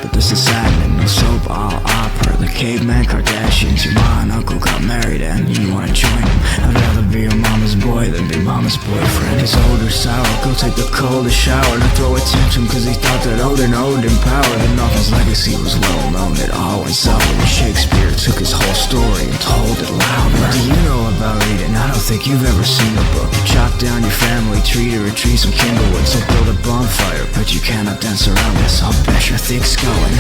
but this is happening. No soap, all opera, the caveman Kardashians. Your ma and uncle got married and you wanna join them. I'd rather be your mama's boy than be mama's boyfriend. He's old or sour, go take the coldest shower. Not throw a tantrum cause he thought that Odin owed him power. Then off his legacy was well known, it all went sour when Shakespeare took his whole story and told it loud. What do you know about reading? I don't think you've ever seen a book. You chop down your family tree to retrieve some kindlewood. So build a bonfire, but you cannot dance around this. I'll bet your think's going.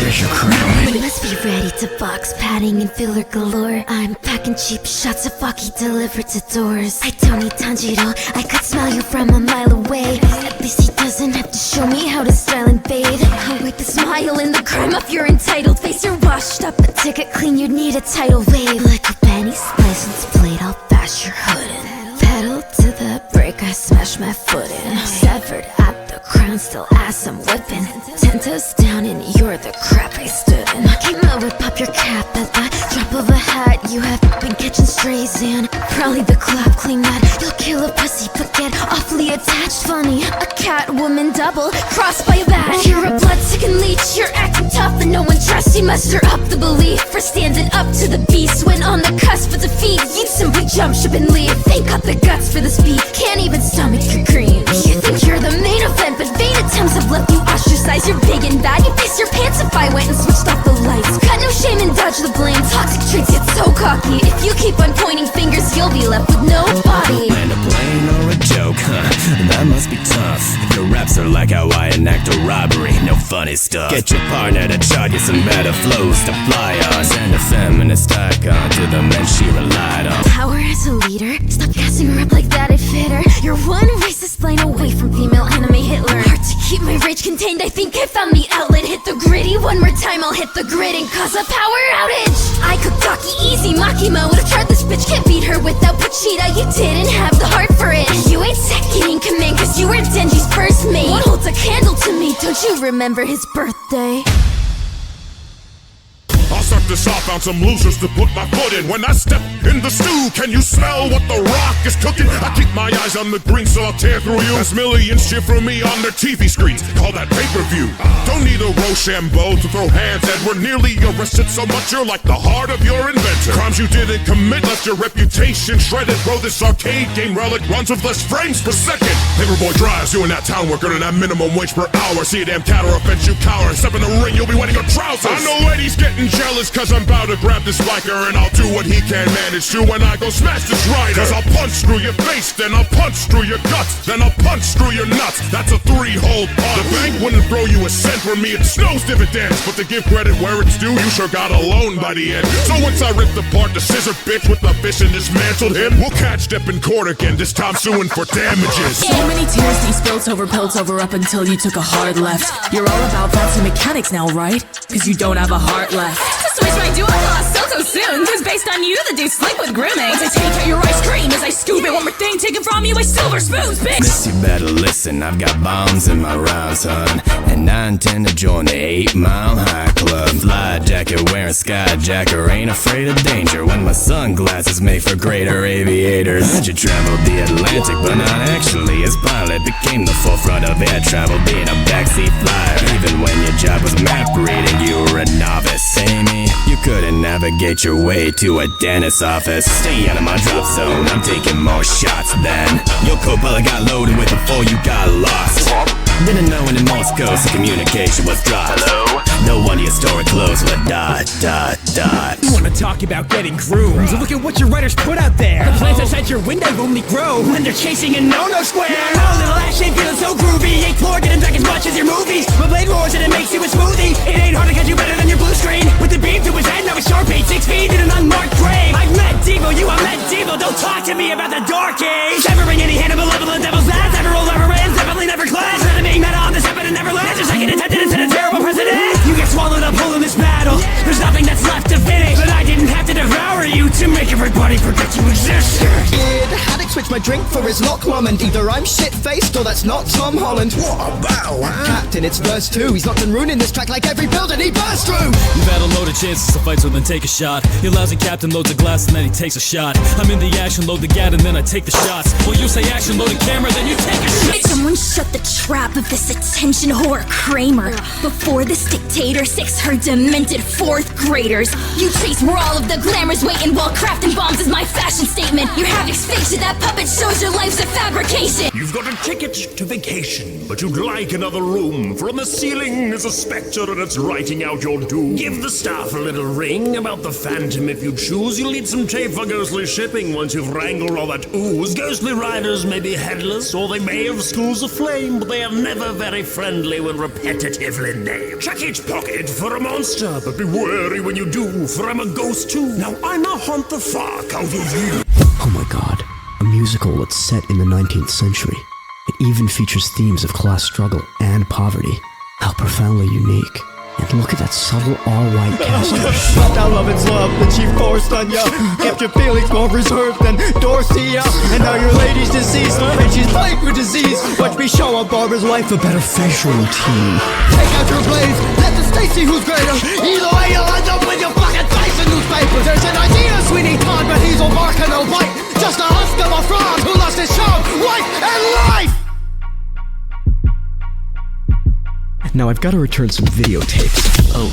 There's your crown. You must be ready to box, padding and filler galore. I'm packing cheap shots of Faki delivered to doors. I don't need Tanjiro, I could smell you from a mile away. At least he doesn't have to show me how to style and bathe. I'll wipe the smile and the crime off your entitled face. You're washed up, a ticket clean, you'd need a tidal wave. Like a penny's license plate, I'll bash your hood in. Pedal to the brake, I smash my foot in. Severed at the crown, still ass I'm whipping. 10 toes down and you're the crap I stood in. Makima would pop your cap at the drop of a hat. You have been catching strays and probably the clap clean that you'll kill a pussy but get awfully attached. Funny, a cat woman double crossed by a bat. You're a blood-sucking leech, you're acting tough and no one trusts. You muster up the belief for standing up to the beast. When on the cusp of defeat, you'd simply jump ship and leave. Ain't got the guts for the speed, can't even stomach your cream. You think you're the main event, but vain attempts have left you ostracized. You're big and bad, you piss your pants if I went and switched off the lights. Got no shame and dodge the blame, toxic traits get so cocky. If you keep on pointing fingers, you'll be left with no body. And a plane or a joke, that must be tough. Your raps are like how I enact a robbery, no funny stuff. Get your partner to chart you some better flows to fly on. Send a feminist icon to the men she relied on. Power as a leader, stop gassing her up like that, it fit her. You're one racist line away from female anime Hitler. Hard to keep my rage contained, I think I found the outlet. Hit the gritty one more time, I'll hit the grid and cause a power outage. I could Taki easy, Makima would've tried this bitch. Can't beat her without Pochita, you didn't have the heart for it. You ain't second in command cause you were Denji's first mate. What holds a candle to me, don't you remember his birthday? I'll start this off, found some losers to put my foot in. When I step in the stew, can you smell what the rock is cooking? I keep my eyes on the green so I'll tear through you. As millions cheer for me on their TV screens, call that pay-per-view. Don't need a Rochambeau to throw hands at. We're nearly arrested so much you're like the heart of your inventor. Crimes you didn't commit left your reputation shredded. Bro, this arcade game relic runs with less frames per second. Paperboy drives you in that town work earning that minimum wage per hour. See a damn cat or a fence you cower. Step in the ring, you'll be wetting your trousers. I know ladies getting jealous cause I'm about to grab this biker and I'll do what he can manage to when I go smash this rider. Cause I'll punch through your face, then I'll punch through your guts, then I'll punch through your nuts. That's a 3-hole punch. The bank wouldn't throw you a cent for me, it snows dividends. But to give credit where it's due, you sure got a loan by the end. So once I ripped apart the scissor bitch with the fish and dismantled him, we'll catch Depp in court again, this time suing for damages. So many tears you spilled over over up until you took a hard left. You're all about fancy mechanics now, right? Cause you don't have a heart left. Switch my duo class so soon, cause based on you, the dude's slick with grooming. As I take out your ice cream, as I scoop it, one more thing taken from you by silver spoons, bitch. Miss, you better listen, I've got bombs in my rhymes, son. And I intend to join the 8 Mile High Club. Fly jacket wearing skyjacker, ain't afraid of danger. When my sunglasses made for greater aviators. You traveled the Atlantic, but not actually. As pilot became the forefront of air travel, being a backseat flyer. Even when your job was map reading, you were a novice. Amy, you couldn't navigate your way to a dentist's office. Stay out of my drop zone, I'm taking more shots than your Coppola got loaded with before you got lost. Didn't know when in Morse code, so communication was dropped. Hello? No wonder your story closed with a dot, dot, dot. You wanna talk about getting groomed? Look at what your writers put out there. The plants outside your window only grow when they're chasing a no-no square. Oh, little action feeling so groovy. Ain't floor getting back as much as your movies. My blade roars and it makes you a smoothie. It ain't hard to catch you better than your blue screen. With the beam to his head, now it's sharp 8, 6 feet in an unmarked grave. I've met Devo, you are met Devo. Don't talk to me about the dark age. Severing any hand of malevolent devil's lads. Never roll, never ends, definitely never clash. Not being met on this episode never lands. Your second attempted instead of terrible precedent. You get swallowed up whole in this battle. There's nothing that's left to finish. But I didn't have to devour you to make everybody forget you existed. Kid, how to switch my drink for his lock mum, and either I'm shit-faced or that's not Tom Holland. What a battle, huh? Captain, it's verse 2. He's locked and ruining this track like every building he burst through. You've had a load of chances to fight, so then take a shot. Your lousy captain loads a glass and then he takes a shot. I'm in the action, load the gat and then I take the shots. Well, you say action, load a camera, then you take a shot. Someone shut the trap of this attention whore Kramer. Before this dictator six her demented fourth graders. You chase where all of the glamour's waiting while crafting bombs is my fashion statement. Your havoc's fiction, that puppet shows your life's a fabrication. You've got a ticket to vacation, but you'd like another room. For on the ceiling is a spectre and it's writing out your doom. Give the staff a little ring about the phantom if you choose. You'll need some tape for ghostly shipping once you've wrangled all that ooze. Ghostly riders may be headless, or they may have schools of flame, but they are never very friendly when repetitively named. Check each pocket for a monster, but be wary when you do, for I'm a ghost too. Now I'ma haunt the fuck out of you. Oh my god, a musical that's set in the 19th century. It even features themes of class struggle and poverty. How profoundly unique. And look at that subtle all-white cast. But now love it's love, the chief chorus done ya. Kept your feelings more reserved than Dorcia. And now your lady's deceased, and she's plagued with disease. Watch me show up Barbara's life a better facial routine. Take out your blades, let the state see who's greater. Either way you'll end up with your fucking face in newspapers. There's an idea, Sweeney Todd, but he's all bark and no bite. Just a husk of a fraud who lost his child, wife, and life! Now I've got to return some videotapes. Oh,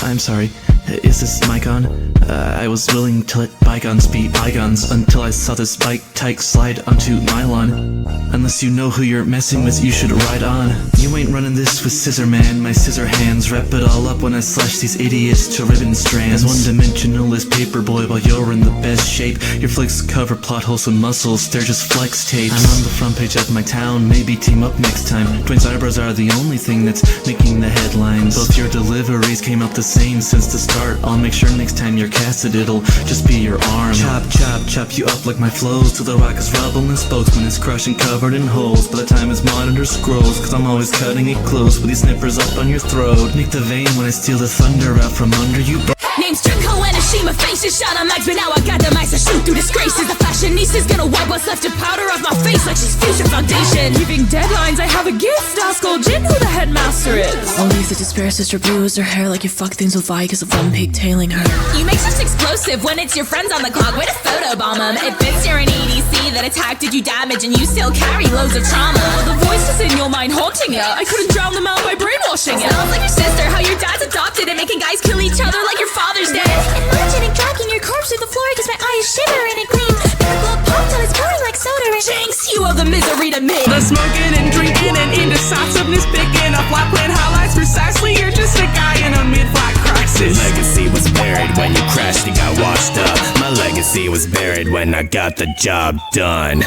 I'm sorry. Is this mic on? I was willing to let bygones be bygones until I saw this bike tyke slide onto my lawn. Unless you know who you're messing with, you should ride on. You ain't running this with scissor man, my scissor hands wrap it all up when I slash these idiots to ribbon strands. As one-dimensional as Paperboy while you're in the best shape. Your flicks cover plot holes with muscles, they're just flex tapes. I'm on the front page of my town, maybe team up next time. Twins eyebrows are the only thing that's making the headlines. Both your deliveries came out the same since the start. I'll make sure next time you're casted it'll just be your arm. Chop, chop, chop you up like my flows till the rock is rubble and spokesman is crushed and covered in holes. By the time his monitor scrolls, cause I'm always cutting it close with these snippers up on your throat. Nick the vein when I steal the thunder out from under you. Name's Trico and Ashima, faces shot on mags, but now I got the mics to shoot through disgraces. The fashionista's gonna wipe what's left of powder off my face like she's future foundation. Keeping deadlines, I have a gift. Ask old Jin who the headmaster is. I'll leave the despair sister blues her hair like you fuck things with Vi cause of one pigtailing her. You make such explosive when it's your friends on the clock. Way to photobomb them. It fits you're an EDC that attacked, did you damage, and you still carry loads of trauma. The voices in your mind haunting ya, I couldn't drown them out by brainwashing ya. Sounds like your sister, how your dad's adopted and making guys kill each other like your father's dead. Imagining dragging your corpse through the floor cause my eyes shiver and it gleams. The glow popped till it's pouring like soda and Jinx, you owe the misery to me. The smoking and drinking and indecisiveness picking up flat plan highlights precisely. You're just a guy in a mid-flight crisis. Legacy was buried when you crashed and got washed up. My legacy was buried when I got the job done.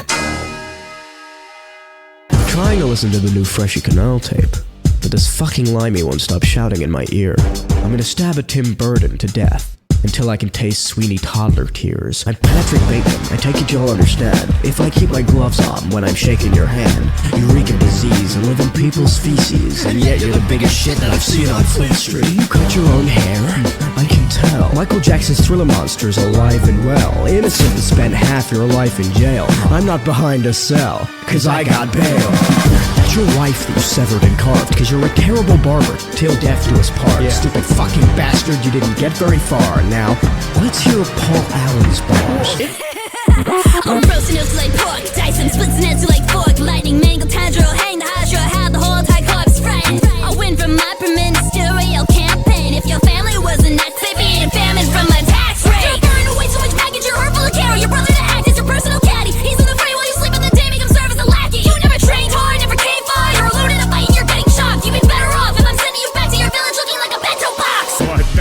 I'm trying to listen to the new Freshy Kanal tape, but this fucking limey won't stop shouting in my ear. I'm gonna stab a Tim Burton to death until I can taste Sweeney toddler tears. I'm Patrick Bateman, I take it you'll understand. If I keep my gloves on when I'm shaking your hand, you reek of disease and live in people's feces, and yet you're the biggest shit that I've seen on Fleet Street. You cut your own hair? I can tell. Michael Jackson's Thriller Monster's alive and well, innocent and spent half your life in jail. I'm not behind a cell, cause I got bail. That's your wife that you severed and carved, cause you're a terrible barber, till death do us part. Stupid fucking bastard, you didn't get very far. Now, let's hear Paul Allen's bars. I'm roasting up like pork, Dyson splits an answer like fork, lightning mangle tendril, hang the hydra, have the whole entire corpse friend. I win from my ministerial campaign. If your family wasn't that they'd be in famine from my tax rate. You're burning away so much baggage, your heart full of carry. Your brother to act is your personal caddy. He's in the fray while you sleep in the day, make him serve as a lackey. You never trained hard, never came far. You're alone in a fight and you're getting shocked. You'd be better off if I'm sending you back to your village looking like a bento box.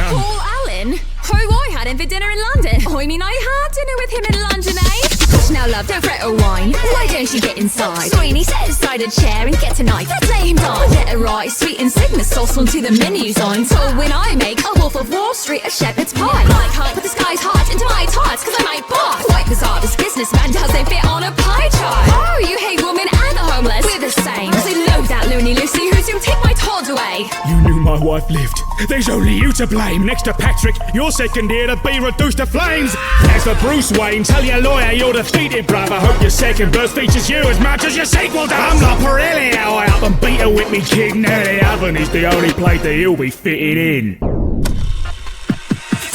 Paul Allen? Who I had him for dinner in London. I mean, I had dinner with him in London, eh? Gosh, now love, don't fret or whine. Why don't you get inside? Sweeney, set aside a chair and get a knife. Let's lay him down. Get a right sweet and sickness sauce onto the menu sign. So when I make a Wolf of Wall Street a shepherd's pie, I can't put this guy's heart into my tarts cause I might bark. Quite bizarre, this businessman doesn't fit on a pie chart. Oh, you hate women and the homeless. We're the same. So load that loony Lucy who's soon take my Todd away. You knew my my wife lived. There's only you to blame. Next to Patrick, your second year to be reduced to flames. As for Bruce Wayne, tell your lawyer you're defeated, brother. Hope your second verse features you as much as your sequel does. I'm like Pirelli, how I up and beat her with me king. Now the oven is the only place that you'll be fitted in.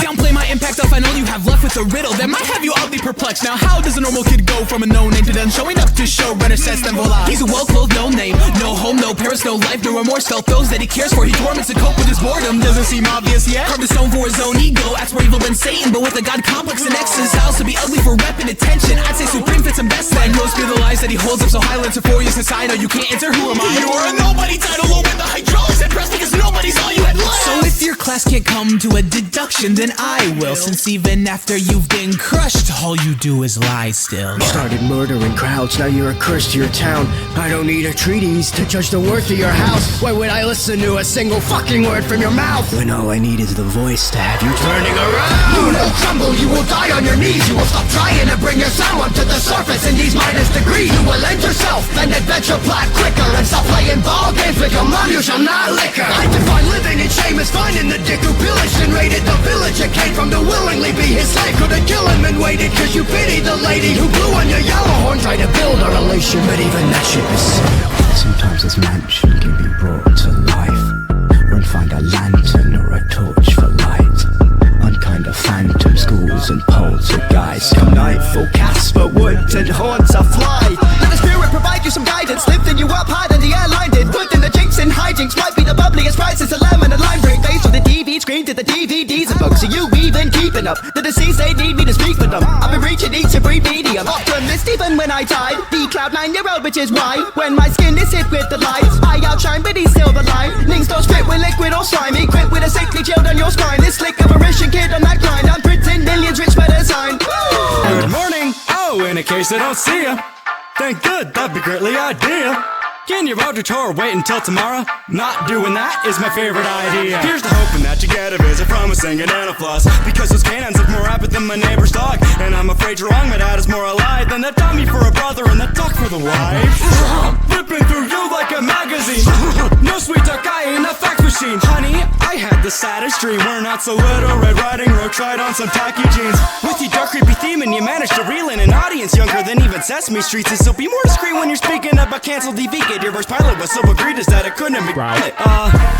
Downplay my impact off, I know you have left with a riddle that might have you oddly perplexed. Now how does a normal kid go from a no-name to then showing up to show renaissance then voila? He's a well-clothed no name, no home, no parents, no life, no remorse. Felt those that he cares for, he torments to cope with his boredom. Doesn't seem obvious yet. Carved a stone for his own ego, acts more evil than Satan, but with a god complex and excess. Styles to be ugly for rep and attention, I'd say Supreme fits him best then. Most fear the lies that he holds up so high, lands for you since I know you can't answer who am I. You're a nobody title low with the hydraulics and press because nobody's all you had left. So if your class can't come to a deduction, then I will, since even after you've been crushed, all you do is lie still. You started murdering crowds, now you're a curse to your town. I don't need a treatise to judge the worth of your house. Why would I listen to a single fucking word from your mouth? When all I need is the voice to have you turning around. You will crumble, you will die on your knees. You will stop trying to bring your sound onto the surface in these minus degrees. You will end yourself and adventure black quicker, and stop playing ball games with your mom, you shall not liquor. I define living in shame as finding the dick who pillaged and raided the village and came from to willingly be his slave. Couldn't kill him and waited cause you pitied the lady who blew on your yellow horn. Tried to build a relation, but even that shit is sealed. Sometimes this mansion can be brought to life. Run, find a lantern or a torch for light. Unkind of phantom schools and poltergeists. Come nightfall, Casper woods and haunts a fly. Let the spirit provide you some guidance, lifting you up higher than the airline did. Putting the jinx in hijinks might be the bubbliest price since a lemon and lime drink. Face to the TV screen to the DVDs and books. Are you even keeping up? The deceased, they need me to speak for them. I've been reaching each and every medium. Optimist even when I died. The cloud 9-year-old, which is why when my skin is hit with the lights, I outshine, but he's still the line. Links don't spit with liquid or slimy. Quit with a sickly chill down your spine. This slick apparition kid on that grind. I'm printing millions rich by design. Good morning. Oh, in a case I don't see ya. Thank good, that'd be greatly ideal. Can you route your tour, wait until tomorrow? Not doing that is my favorite idea. Here's to hoping that you get a visit from a singing dental floss, because those canines look more rapid than my neighbor's dog. And I'm afraid you're wrong, my dad is more alive than the dummy for a brother and the duck for the wife. Flipping through you like a magazine. No sweet duck, I ain't a fax machine. Honey, I had the saddest dream. We're not so little, Red Riding Hood tried on some tacky jeans. With your dark creepy theme and you managed to reel in an audience younger than even Sesame Street. So be more discreet when you're speaking about canceled DV. Your verse pilot was so egregious that it couldn't be right.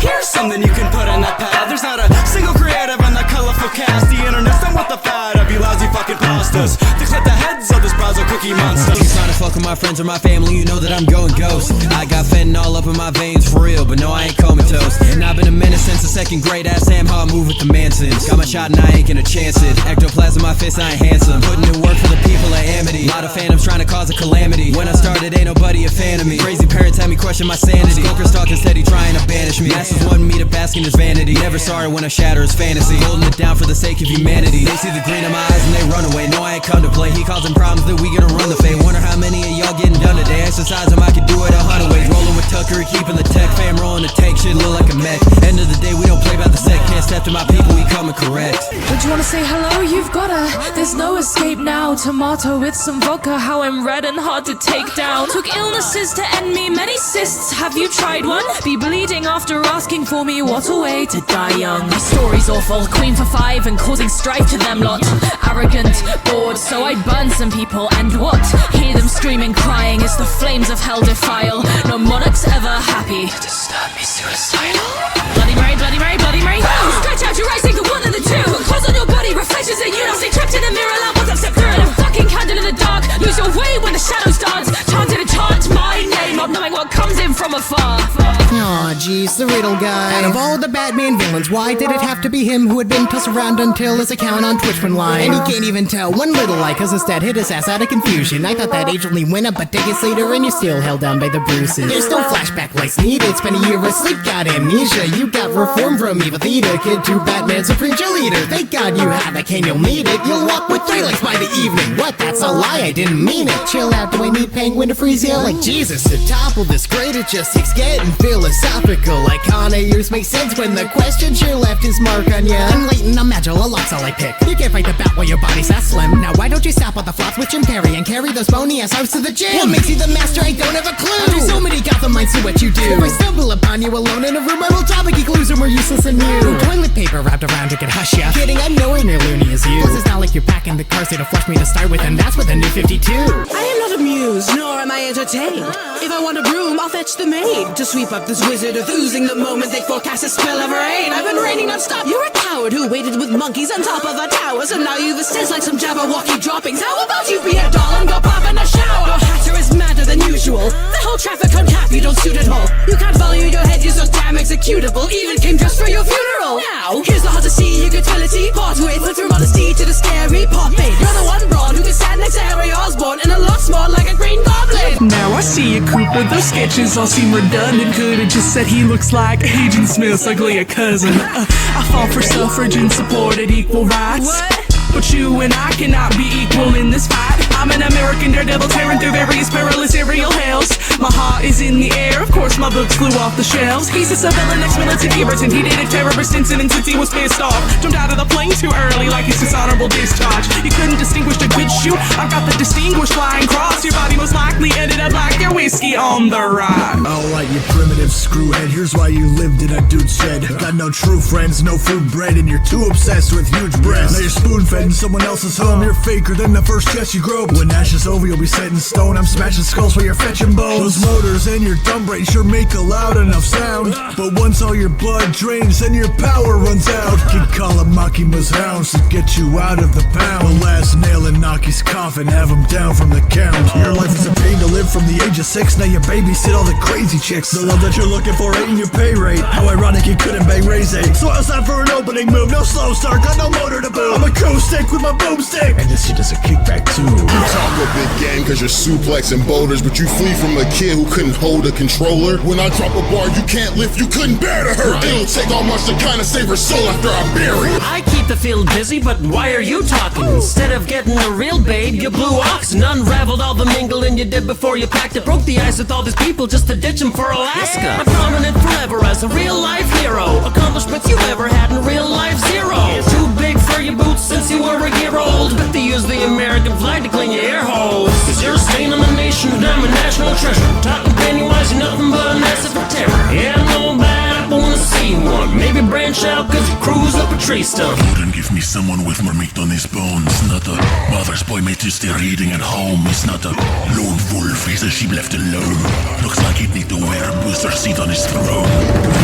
Here's something you can put on that pad. There's not a single creative on that colorful cast. The internet's done with the fad of you lousy fucking pastas to clip the heads of this Brazil cookie monster. You trying to fuck with my friends or my family, you know that I'm going ghost. I got fentanyl up in my veins for real, but no, I ain't comatose. And I've been a menace since the second grade. Ask Sam how I move with the Mansons. Got my shot and I ain't gonna chance it. Ectoplasm my fist, I ain't handsome. Putting in work for the people of Amity. Lot of phantoms trying to cause a calamity. When I started, ain't nobody a fan of me. Crazy parents had me question my sanity. Smokers talking steady, trying to banish me. Masses wanting me to bask in his vanity. Never sorry when I shatter his fantasy. Holding it down for the sake of humanity. They see the green in my eyes and they run away. No, I ain't come to play. He causing problems that we gonna run the fade. Wonder how many of y'all getting done today. Exercise them, I could do it 100 ways. Rolling with Tucker, keeping the tech. Fam rolling the tank, shit look like a mech. End of the day, we don't play about the set. Can't step to my people, we coming correct. Would you wanna say hello? You've gotta. There's no escape now. Tomato with some vodka. How I'm red and hard to take down. Took illnesses to end me. Many cysts. Have you tried one? Be bleeding after asking for me. What a way to die young. My story's awful. Queen for 5 and causing strife to them lot. Arrogant, bored, so I burn some people. And what? Hear them screaming, crying as the flames of hell defile. No monarch's ever happy. Disturb me suicidal. Bloody Mary, Bloody Mary, Bloody Mary. Stretch out your eyes, take the one and the two. Close on your body, reflections that you don't see. Trapped in a mirror lamp, once I've stepped through it. A fucking candle in the dark. Lose your way when the shadows dance. Chanting and chant my name, not knowing what comes in from afar. Aw, jeez, the riddle guy. Out of all the Batman villains, why did it have to be him who had been tossed around until his account on Twitch went live? And he can't even tell one little lie, cause his dad hit his ass out of confusion. I thought that age only went up, but decades later and you're still held down by the bruises. There's no flashback lights needed, spent a year asleep, got amnesia. You got reformed from evil theater kid to Batman supreme cheerleader. Thank God you have a cane, you'll need it. You'll walk with 3 legs by the evening. What? That's a lie, I didn't mean it. Chill out, do I need Penguin to freeze you? Like Jesus, to topple this grade, it just takes getting Phyllis philosophical. Like Kanye, yours makes sense when the question sure left his mark on ya. I'm latent, I'm agile, a lot's all I pick. You can't fight the bat while your body's that slim. Now why don't you stop on the flops with Jim Carrey and carry those bony ass arms to the gym? What makes you the master? I don't have a clue. There's so many Gotham minds to what you do. If I stumble upon you alone in a room, I will topic clues are more useless than you. Toilet paper wrapped around it can hush ya. Kidding, I'm nowhere near loony as you. Plus it's not like you're packing the car seat to flush me to start with, and that's with a new 52. I am not amused, nor am I entertained. If I want a broom, I'll fetch the maid to sweep up this wizard of oozing the moment they forecast a spell of rain. I've been raining non-stop. You're a coward who waited with monkeys on top of the towers, and now you've a stance like some Jabberwocky droppings. How about you be a doll and go pop in the shower? Your hatter is madder than usual. The whole traffic on cap, you don't suit at all. You can't value your head, you're so damn executable. Even came just for your funeral. Now, here's the hard to see your utility. Part with, went through modesty to the scary pop bait. You're the one broad who can stand next to Harry Osborn and a lot more like a green goblin. Now I see you, Cooper. Those sketches all seem redundant. Could've just said he looks like Agent Smith's uglier cousin. I fought for suffrage and supported equal rights. What? But you and I cannot be equal in this fight. I'm an American daredevil tearing through various perilous aerial hells. My heart is in the air, of course my books flew off the shelves. He's a civilian ex-military veteran. He did a terrorist incident since he was pissed off. Jumped out of the plane too early like it's dishonorable discharge. You couldn't distinguish the good shoot. I got the distinguished flying cross. Your body most likely ended up like your whiskey on the ride. Alright, you primitive screwhead, here's why you lived in a dude's shed. Got no true friends, no food bread, and you're too obsessed with huge breasts. Now you're spoon-fed in someone else's home. You're faker than the first chest you groped. When ash is over, you'll be set in stone. I'm smashing skulls while you're fetching bones. Those motors and your dumb brain sure make a loud enough sound, but once all your blood drains, then your power runs out. Kid Kalamakima's hounds to get you out of the pound. The last nail in Naki's coffin, have him down from the count. Your life is a pain to live from the age of 6. Now you babysit all the crazy chicks. The love that you're looking for ain't in your pay rate. How ironic you couldn't bang Raise. So I was out for an opening move. No slow start, got no motor to boot. I'm a coast-stick with my boomstick, and this shit does a kickback too. You talk a big game cause you're suplexing boulders, but you flee from a kid who couldn't hold a controller. When I drop a bar you can't lift, you couldn't bear to hurt. It'll take all much to kinda save her soul after I bury it. I keep the field busy, but why are you talking? Instead of getting a real babe, you blew oxen. Unraveled all the mingle and you did before you packed it. Broke the ice with all these people just to ditch them for Alaska. I'm prominent forever as a real life hero. Accomplishments you ever had in real life, zero. Too big for your boots since you were a year old. But they use the American flag to clean your air holes. Cause you're a stain on the nation and I'm a national treasure. Talking Pennywise, you're nothing but an asset for terror. Yeah, I know bad, I wanna see one. Maybe branch out cause you cruise up a tree stump. Couldn't give me someone with more meat on his bones. Not a mother's boy made to stay reading at home. He's not a lone wolf, he's a sheep left alone. Looks like he'd need to wear a booster seat on his throne.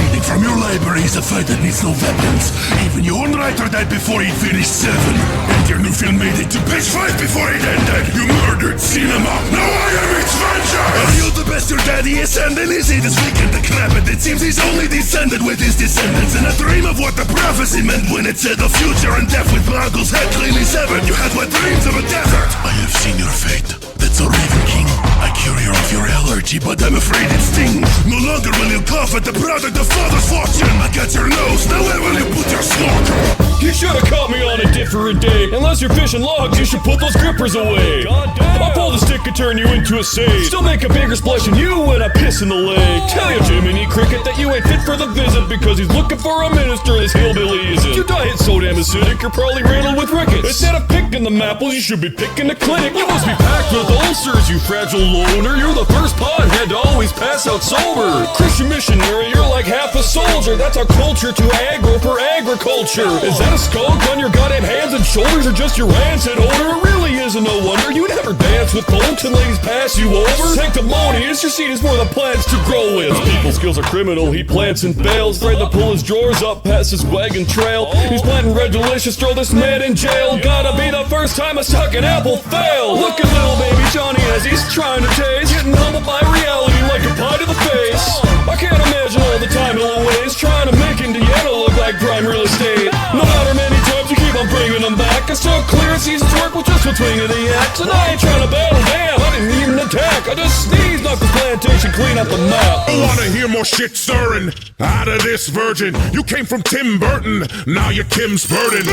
Reading from your library is a fight that needs no weapons. Even your own writer died before he'd finished 7. And your new film made it to page 5 before it ended. You murdered cinema, now I am its vengeance. Are you the best your daddy is sending? Is he this weekend to crap it? It seems he's only descended with his descendants. And a dream of what the prophecy meant when it said the future and death with my uncle's head cleanly severed. You had what dreams of a desert. I have seen your fate, that's a Raven King. I cure you of your allergy, but I'm afraid it stings. No longer will you cough at the product of father's fortune. I got your nose, now where will you put your snorkel? You should've caught me on a different day. Unless you're fishing logs, you should put those grippers away. I'll pull the stick and turn you into a sage. Still make a bigger splash than you when I piss in the lake. Tell you Jiminy Cricket that you ain't fit for the visit because he's looking for a minister this hillbilly isn't. Your diet's so damn acidic, you're probably riddled with rickets. Instead of picking the apples, you should be picking the clinic. You must be packed with ulcers, you fragile loner. You're the first pothead to always pass out sober. Christian missionary, you're like half a soldier. That's our culture to aggro for agriculture. Is that a skunk on your goddamn hands and shoulders or just your rancid odor? It really isn't no wonder you never dance with folks and ladies pass you over. Sanctimonious, your seed is for the plants to grow with. His people skills are criminal, he plants and fails. Afraid to pull his drawers up past his wagon trail. He's planting red delicious, throw this man in jail. Gotta be the first time a sucking apple failed. Look at little baby Johnny as he's trying to taste, getting humbled by reality like a pie to the face. I can't imagine all the time he'll waste trying to make Indiana look like prime real estate. No matter many times you keep on bringing them back, it's so clear it's easy to work with just one swing of the axe. And I ain't trying to battle, damn, I didn't even attack. I just sneezed, knocked the plantation clean looking at the map. I wanna hear more shit stirring out of this virgin. You came from Tim Burton, now you're Tim's burden.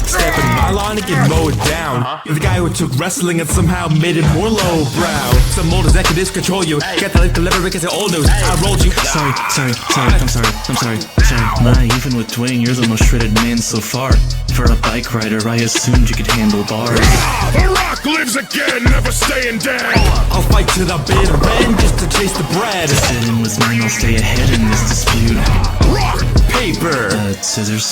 Step in my line and get mowed down. You're the guy who took wrestling and somehow made it more lowbrow. Some old executives control you. Get the life delivered because they're old news. I rolled you. Sorry. Nah, even with Dwayne, you're the most shredded man so far. For a bike rider, I assumed you could handle bars. The Rock lives again, never staying dead. I'll fight to the bitter end just to chase the bread. Decision was mine, I'll stay ahead in this dispute. Rock! Paper! Scissors.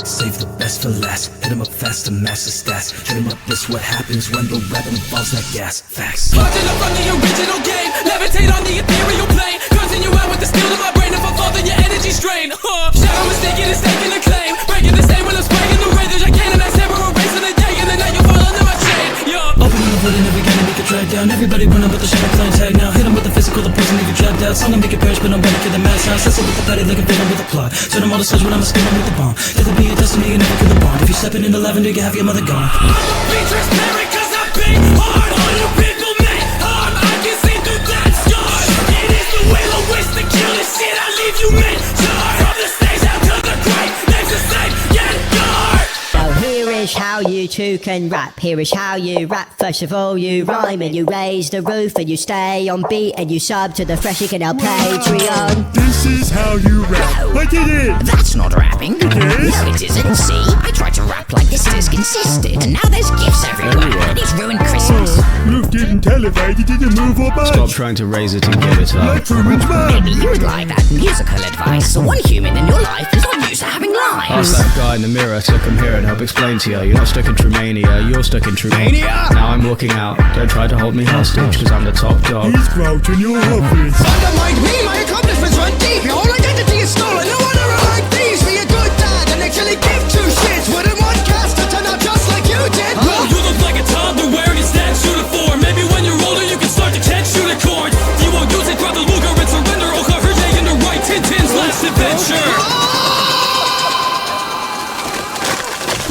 Save the best for last. Hit him up fast to master stats. Hit him up, this what happens when the weapon involves that gas. Facts. Locked it up from the original game. Levitate on the ethereal plane. Continue out with the skill of my brain. If I fall, then your energy strain. Shadow mistaken is taking a claim. Breaking the stain when I'm spraying the rage. I can't imagine ever erasing the day. And then now you fall under my chain. Opening the hood in the beginning, make it drag down. Everybody run up with the shadow playing tag now. Hit him with the physical, the poison, leave you trapped out. Song to make it perish, but I'm ready to the mass house. Settle with the patty like a villain with a plot. Turn them all to sludge when I'm a skin with the bomb. Let there be a destiny and never kill the bond. If you're stepping in the lavender, you have your mother gone. I'm a be transparent cause I been hard. All you people make harm. I can see through that scar. It is the will of wish to kill this shit. I leave you men charred. From the stage out to the grave. Name's the same, get guard. Now here is how you two can rap. Here is how you rap. First of all, you rhyme and you raise the roof and you stay on beat and you sub to the Freshy Kanal Patreon. This is how you rap. I did it! That's not rapping. It is. No, it isn't. See, I tried to rap like this is consistent, and now there's gifts everywhere. And it's ruined Christmas. Luke didn't tell if I didn't move or budge. Stop trying to raise it and give it up. Like Truman's mum. Maybe you would like that musical advice. So one human in your life is not used to having Ask lines. that guy in the mirror to come here and help explain to you. You're not stuck in Trumania, you're stuck in Trumania. Now I'm walking out. Don't try to hold me hostage, cause I'm the top dog. He's crouching your office. Undermined me, my accomplishments run deep. Your whole identity is stolen. No one ever like these. Be a good dad and actually give two shits. Wouldn't want Cass to turn out just like you did. Oh, you look like a toddler wearing his dad's uniform. Maybe when you're older you can start to catch unicorns. You won't use it, grab the Luger and surrender. Oka Herjay in the right, Tintin's last adventure.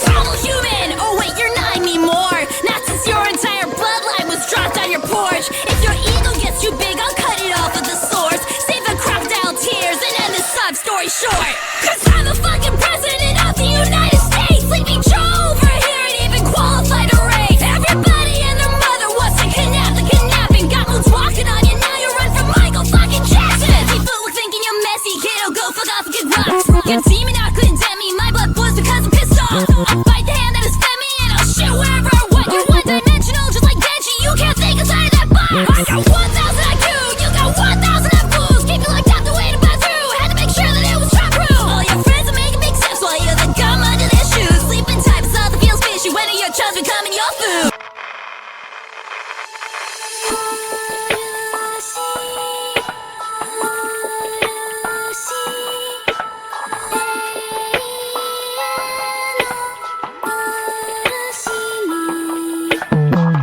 Total human! Oh wait, you're not anymore! Not since your entire bloodline was dropped on your porch. If your ego gets too big, I'll cut it off at the source. Save the crocodile tears and end this sob story short. Cause I'm the fucking president of the United States. Sleepy Joe over here ain't even qualified to race. Everybody and their mother wants to kidnap the kidnapping. Got moods walking on you, now you run from Michael fucking Jackson. People look thinking you're messy, kiddo, go fuck off and get rocks. Your demon out couldn't damn me, my blood boils because I'm pissed off. I bite the hand that has fed me and I'll shit wherever I want. You're one-dimensional just like Denji, you can't think inside of that box. I got 1,000 IQ, you got 1,000 fools. Keep you locked out the way to buy through. Had to make sure that it was shot proof. All your friends are making big steps while you're the gum under their shoes. Sleeping tight, but all the feels fishy. When are your children becoming your food?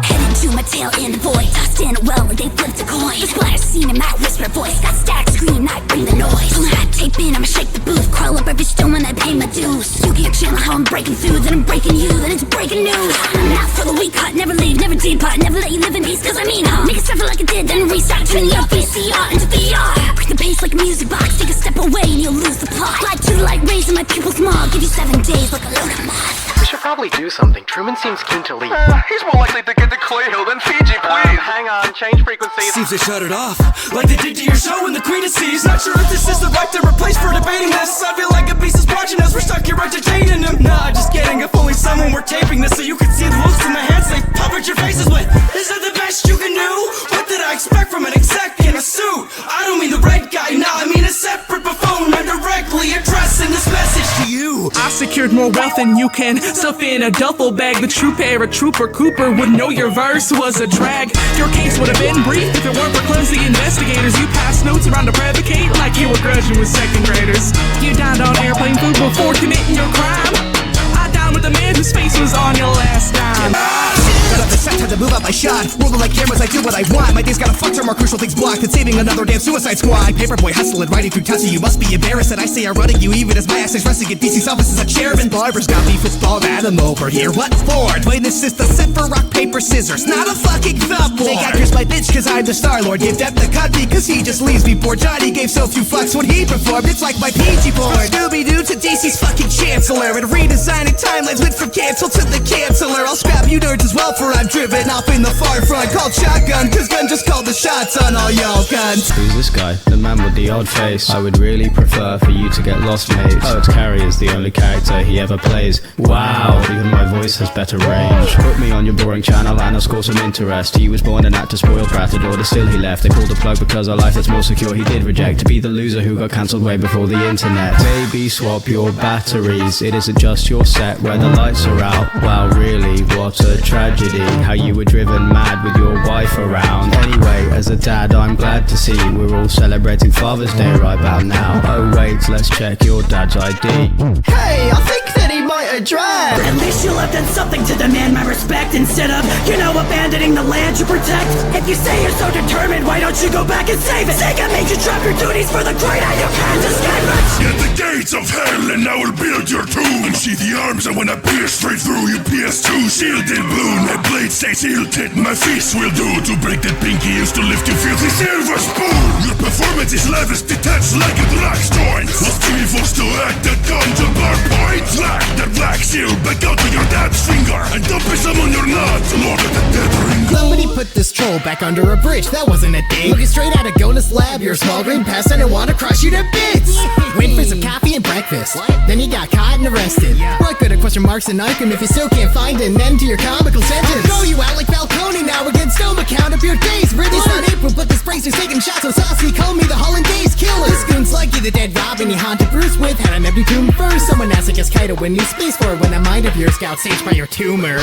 Heading to my tail end void. Tossed in a well where they flipped a coin. The splash scene in my whisper voice. Got stack screen, I bring the noise. Pulling hot tape in, I'ma shake the booth. Crawl up every stone when I pay my dues. You get a channel how I'm breaking through. Then I'm breaking you, then it's breaking news. I'm not for the weak heart, never leave, never depart. Never let you live in peace, cause I mean Make it suffer like it did, then restart. Turning your VCR into VR. Break the pace like a music box. Take a step away and you'll lose the plot. Fly to the light, raising my pupils small. Give you 7 days like a load of moths. We should probably do something. Truman seems keen to leave. He's more likely to get to Clay Hill than Fiji, please. Hang on, change frequency. Seems they shut it off, like they did to your show in the Queen of Seas. Not sure if this is the right to replace for debating this. I feel like a beast is watching us, we're stuck here entertaining him. Nah, just kidding, if only someone were taping this so you could see the looks in the hands they puppet your faces with. Is that the best you can do? What did I expect from an exec in a suit? I don't mean the red guy, nah, I mean a separate buffoon. I'm directly addressing this message to you. I secured more wealth than you can stuff in a duffel bag. The true paratrooper Cooper would know your verse was a drag. Your case would have been brief if it weren't for clumsy investigators. You passed notes around to predicate like you were grudging with second graders. You dined on airplane food before committing your crime. I dined with the man whose face was on your last dime. Got up the set, had to move out my shot. Rolling like cameras, I do what I want. My days got a fuck ton more crucial things blocked than saving another damn Suicide Squad. Paperboy hustling, riding through Tussie. You must be embarrassed that I say I'm running you, even as my ass is resting in DC's office as a chairman. Barbers got beef with Bob Adam over here. What for? Playing this is the set for rock, paper, scissors, not a fucking thumb war. Fake actors my bitch cause I'm the Star-Lord. Give Depp the cut because he just leaves me bored. Johnny gave so few fucks when he performed. It's like my PG board. Scooby-Doo to DC's fucking chancellor. And redesigning timelines went from cancel to the canceller. I'll scrap you nerds as well for I'm driven off in the far front called shotgun. Cause gun just called the shots on all y'all guns. Who's this guy? The man with the odd face. I would really prefer for you to get lost, mate. Poets Carrie is the only character he ever plays. Wow, even my voice has better range. Put me on your boring channel and I'll score some interest. He was born an actor, spoiled brat, adored, still he left. They pulled the plug because a life that's more secure he did reject. To be the loser who got cancelled way before the internet. Baby, swap your batteries. It isn't just your set where the lights are out. Wow, really, what a tragedy. How you were driven mad with your wife around. Anyway, as a dad, I'm glad to see we're all celebrating Father's Day right about now. Oh wait, let's check your dad's ID. Hey, I think that he might have drive. At least you'll have done something to demand my respect instead of, abandoning the land you protect. If you say you're so determined, why don't you go back and save it? Sega made you drop your duties for the greater, you can't escape it. At the gates of hell, and I will build your tomb. And see the arms I wanna pierce straight through your PS2. Shielded boon, my blade stays hilted. My fist will do to break that pinky used to lift your filthy silver spoon. Your performance is lavish, detached like a glass joint. Of three forced to act that comes to bar point. Flag that black seal back out to your dad's finger. And dump some on your nuts, Lord of the Dead Ring. Somebody put this troll back under a bridge, that wasn't a dig. Looking straight out of Gona's lab, you're a small green pest and I wanna crush you to bits. Wait for some coffee and breakfast, then you got caught and arrested. What good are question marks in Arkham if you still can't find an end to your comical sentence? Throw you out like Falcone now against Stoma, count up your days. It's not April, but this bracer's taking shots so saucy, call me the Hollandaise killer. This goon's like you, the dead Robin he haunted Bruce with, had an empty tomb first. Someone asked, I guess Kaito when you space for it when that mind of yours got staged by your tumor.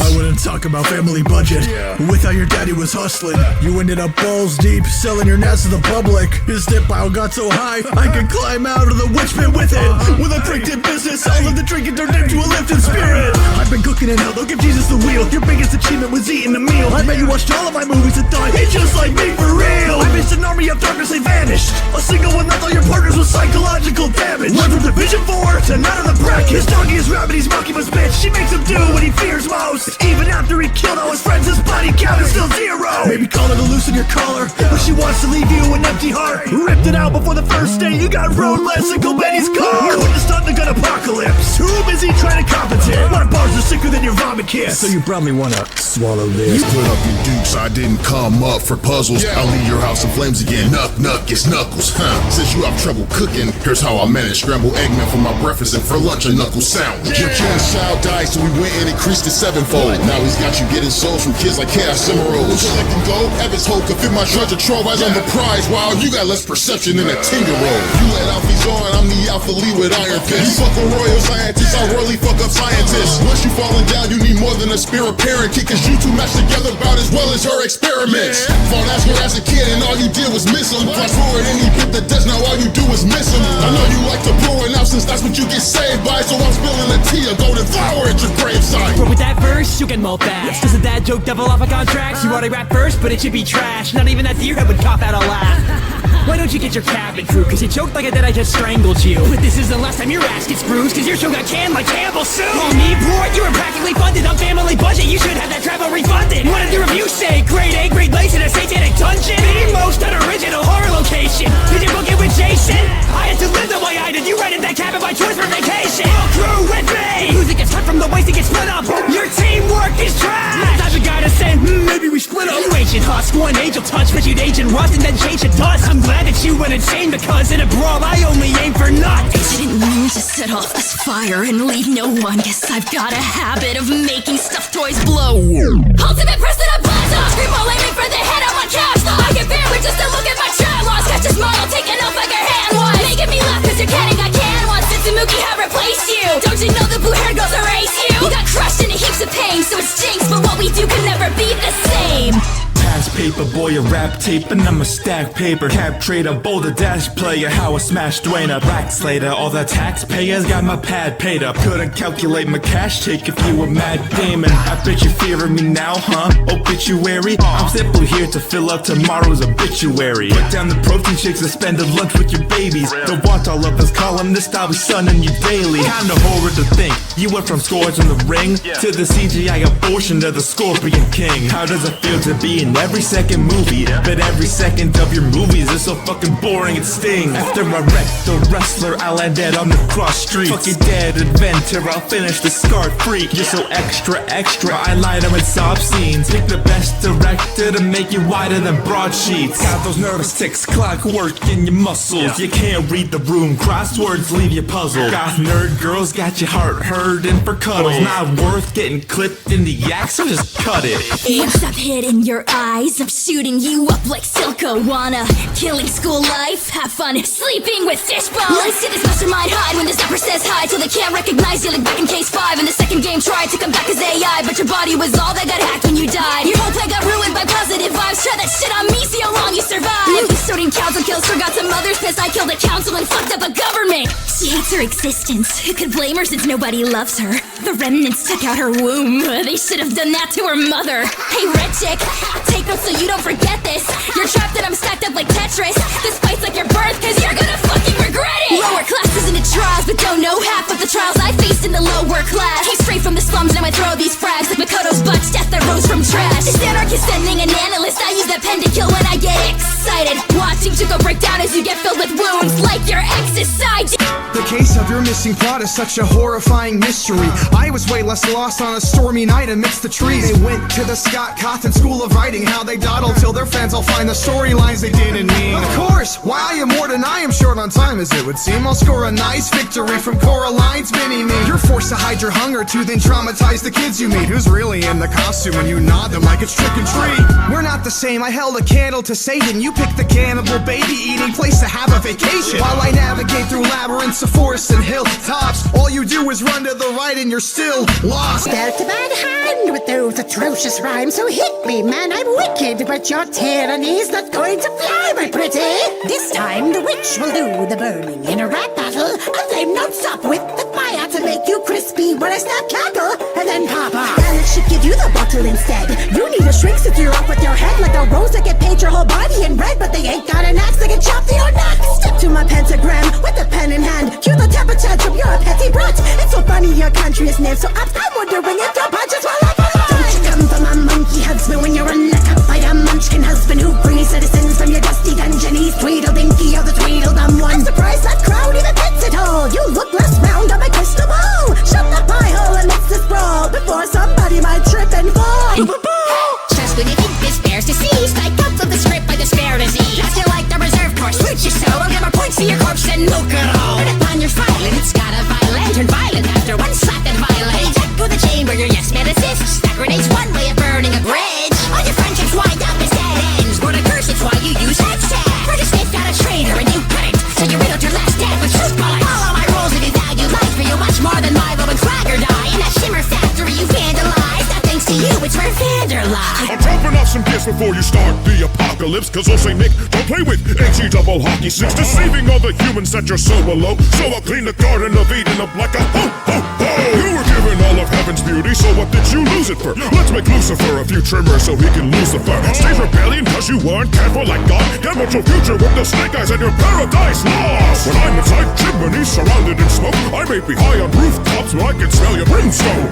I wouldn't talk about family budget. With how your daddy was hustling, you ended up balls deep, selling your nuts to the public. His dip pile got so high, I could climb out of the witch pit with it. With a freaking business, all of the drinking turned into a lifted spirit. I've been cooking in hell, don't give Jesus the wheel. Your biggest achievement was eating a meal. I bet you watched all of my movies and thought, he's just like me for real. I missed an army of darkness, they vanished. A single one left all your partners with psychological damage. Went from Division 4 to none of the bracket. His doggy is rabbit, he's monkey was bitch. She makes him do what he fears most. Even after he killed all his friends, his body count is still 0. Maybe call her to loosen your collar, but she wants to leave you an empty heart. Ripped it out before the first day, you got road less than Benny's car. Couldn't stop the gun apocalypse, too busy trying to compensate. My bars are sicker than your vomit kiss, so you probably wanna swallow this. You put up your dukes, I didn't come up for puzzles. I'll leave your house in flames again. Knuck, it's Knuckles. Since you have trouble cooking, here's how I manage. Scrambled eggman for my breakfast and for lunch a Knuckles sandwich. Your kid's child died, so we went and increased it 7-fold. Now he's got you getting souls from kids like Chaos Emeralds. So let him go, Evans Hope could fit my treasure trove. I on the prize, while you got less perception than a 10-year-old. You let Alfie's on, I'm the Alpha Lee with iron fist. You fuck a royal scientist, I royally fuck up scientists. Once you falling down, you need more than a spirit parent kid, cause you two match together about as well as her experiments. Fought Asher as a kid and all you did was miss him. Fast forward and he hit the desk, now all you do is miss him. I know you like to pour it out since that's what you get saved by, so I'm spilling the tea and golden flower at your gravesite. But with that verse, you can mold fast. Does a dad joke devil off a contract? You already rap first, but it should be trash. Not even that deerhead would cough out a laugh. Why don't you get your cabin crew? Cause you choked like I did, I just strangled you. But this is the last time your ass gets bruised, cause your show got canned like Campbell soup. Call me bored, you were practically funded on family budget. You should have that travel refunded. What did the review say? Grade A, grade lace in a satanic dungeon? The most unoriginal horror location. Did you book it with Jason? I had to live the way I did. You rented that cabin by choice for vacation. All crew with me. Music gets cut from the waist, it gets split up. Your teamwork is trash. Not type of guy to say, maybe we split up. You ancient husk, one angel touch, but you'd age and rust and then change to dust. I'm glad that you went insane because in a brawl I only aim for nuts. I didn't mean to set off this fire and leave no one. Guess I've got a habit of making stuffed toys blow. Ultimate press that I blast off. Scream while aiming for the head on my cash lock. I get barely just to look at my chat loss. Catch a smile taking off like your hand was. Making me laugh cause you're kidding, I can once. Since Mookie have replaced you. Don't you know the blue hair girls erase you? You got crushed into heaps of pain, so it's jinx. But what we do can never be the same. past paper, boy, a rap tape, and I'm a stack paper. Cap trader, boulder dash player, how I smashed Dwayne up. Rack slater, all the taxpayers got my pad paid up. Couldn't calculate my cash take if you were Matt Damon. I bet you fearing me now, huh? Obituary? I'm simply here to fill out tomorrow's obituary. Put down the protein shakes and spend a lunch with your babies. Don't want all of this columnist, I'll be sunning you daily. Kinda horror to think, you went from scores in the ring to the CGI abortion of the Scorpion King. How does it feel to be in every second movie? But every second of your movies is so fucking boring it stings. After I wreck the wrestler, I'll land dead on the cross streets. Fuck you dead inventor, I'll finish the scarred freak. You're so extra, I line them with sob scenes. Pick the best director to make you wider than broadsheets. Got those nervous ticks, clockwork in your muscles. You can't read the room, crosswords leave you puzzled. Goth nerd girls got your heart hurting for cuddles. Not worth getting clipped in the yak, so just cut it. Once I've hit in your eyes, I'm shooting you up like Silko-Wanna. Killing school life, have fun sleeping with fish bones. Let's see this mastermind hide when this upper says hi till they can't recognize you like back in case 5. In the second game tried to come back as AI, but your body was all that got hacked when you died. Your whole plan got ruined by positive vibes. Try that shit on me, see how long you survive. You sorting council kills, forgot some mother's pissed. I killed a council and fucked up a government. She hates her existence. Who could blame her since nobody loves her? The remnants took out her womb. They should have done that to her mother. Hey, red chick, take notes so you don't forget this. You're trapped and I'm stacked up like Tetris. This fight's like your birth, cause you're gonna fucking regret it. Lower classes into trials, but don't know half of the trials I faced in the lower class. Came straight from the slums, now I throw these frags like Makoto's butch, death that rose from trash. This anarchist sending an analyst, I use that pen to kill when I get excited. Watching Tuco break down as you get filled with wounds like your ex's side. The case of your missing plot is such a horrifying mystery. I was way less lost on a stormy night amidst the trees. They went to the Scott Cawthon School of Writing, how they dawdle till their fans all find the storylines they didn't mean. Of course, why I am more than I am short on time as it would seem. I'll score a nice victory from Coraline's mini-me. You're forced to hide your hunger to then traumatize the kids you meet. Who's really in the costume when you nod them like it's trick and treat? We're not the same, I held a candle to Satan. You picked the cannibal baby eating place to have a vacation. While I navigate through labyrinths of forests and hilltops, all you do is run to the right and you're still lost. Dealt a bad hand with those atrocious rhymes, so hit me, man, I'm wicked, but your tyranny's not going to fly, my pretty. This time the witch will do the burning in a rap battle, and flame not stop with the fire to make you crispy when I snap cackle and then pop off. Well, it should give you the bottle instead. You need a shrink since you're off with your head like a rose that get paint your whole body in red, but they ain't got an axe that can chop the your neck. Step to my pentagram with a pen in hand. Cue the temper tantrum, you're a petty brat. It's so funny your country is named so apt. I'm wondering if your punches will up alive. Don't you come from a monkey husband when you're a neck up by a munchkin husband who frees citizens from your dusty dungeon. He's Tweedledinky or the Tweedledum one. I'm surprised that crowd even fits it all. You look less round on my crystal ball. Shut the pie hole and let's this brawl before somebody might trip and fall. Just when you think despair's deceased, I cut from the script by despair disease. After like the reserve course, switch your soul. I'll give her points to your corpse and milk it all. But upon your filing, it's got a violent, turn violent after one slap and violate. Check with the chamber, your yes man assists. Stack grenades, one way of burning a bridge. All your friendships wind up as dead ends. Word of curse, it's why you use hashtag. First escape got a traitor and you couldn't, so you riddled your last death with truth bullets. Follow my rules if you value life, for you're much more than Milo and Cracker die. In that shimmer factory you vandalized, not thanks to you, it's where Vander lies. I'm dropping off some gifts before you start the apocalypse, cause I'll say, Nick, don't play with HE double hockey sticks, deceiving all the humans that you're so below. So I'll clean the Garden of Eden up like a ho, ho, ho. You were given all of heaven's beauty, so what did you lose it for? Let's make Lucifer a few trimmers so he can lose the fur. Stage rebellion cause you weren't careful like God. Gamble your future with the snake eyes and your paradise lost. When I'm inside chimneys surrounded in smoke, I may be high on rooftops, but I can smell your brimstone.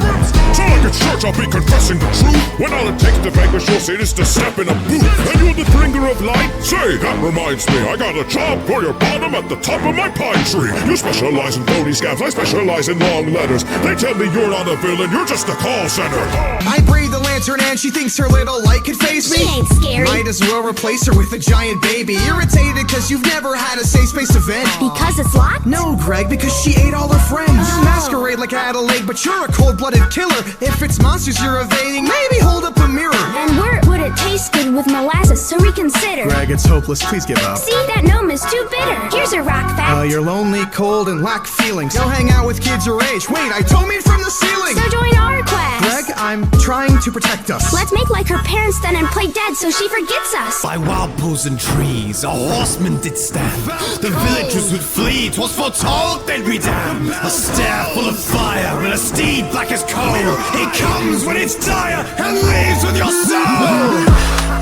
So like it's church, I'll be confessing the truth. When all it takes to vanquish your sin is to step in a booth. And you're the bringer of light? Say, that reminds me, I got a job for your bottom at the top of my pine tree. You specialize in phony scams, I specialize in long letters. They tell me you're not a villain, you're just a call center. I breathe the lantern and she thinks her little light could phase me. She ain't scary. Might as well replace her with a giant baby. Irritated cause you've never had a safe space event. Because it's locked? No, Greg, because she ate all her friends. Masquerade red like Adelaide, but you're a cold-blooded killer. If it's monsters you're evading, maybe hold up a mirror. And where would it taste good with molasses, so reconsider. Greg, it's hopeless, please give up. See, that gnome is too bitter. Here's a rock fact. You're lonely, cold, and lack feelings. Go hang out with kids your age. Wait, I told me from the ceiling. So join our class. Greg, I'm trying to protect us. Let's make like her parents then and play dead so she forgets us. By wild pools and trees, a horseman did stand. The villagers would flee, 'twas foretold they'd be damned. A staff full of fire and a steed black as coal. He comes when it's dire and leaves with your soul.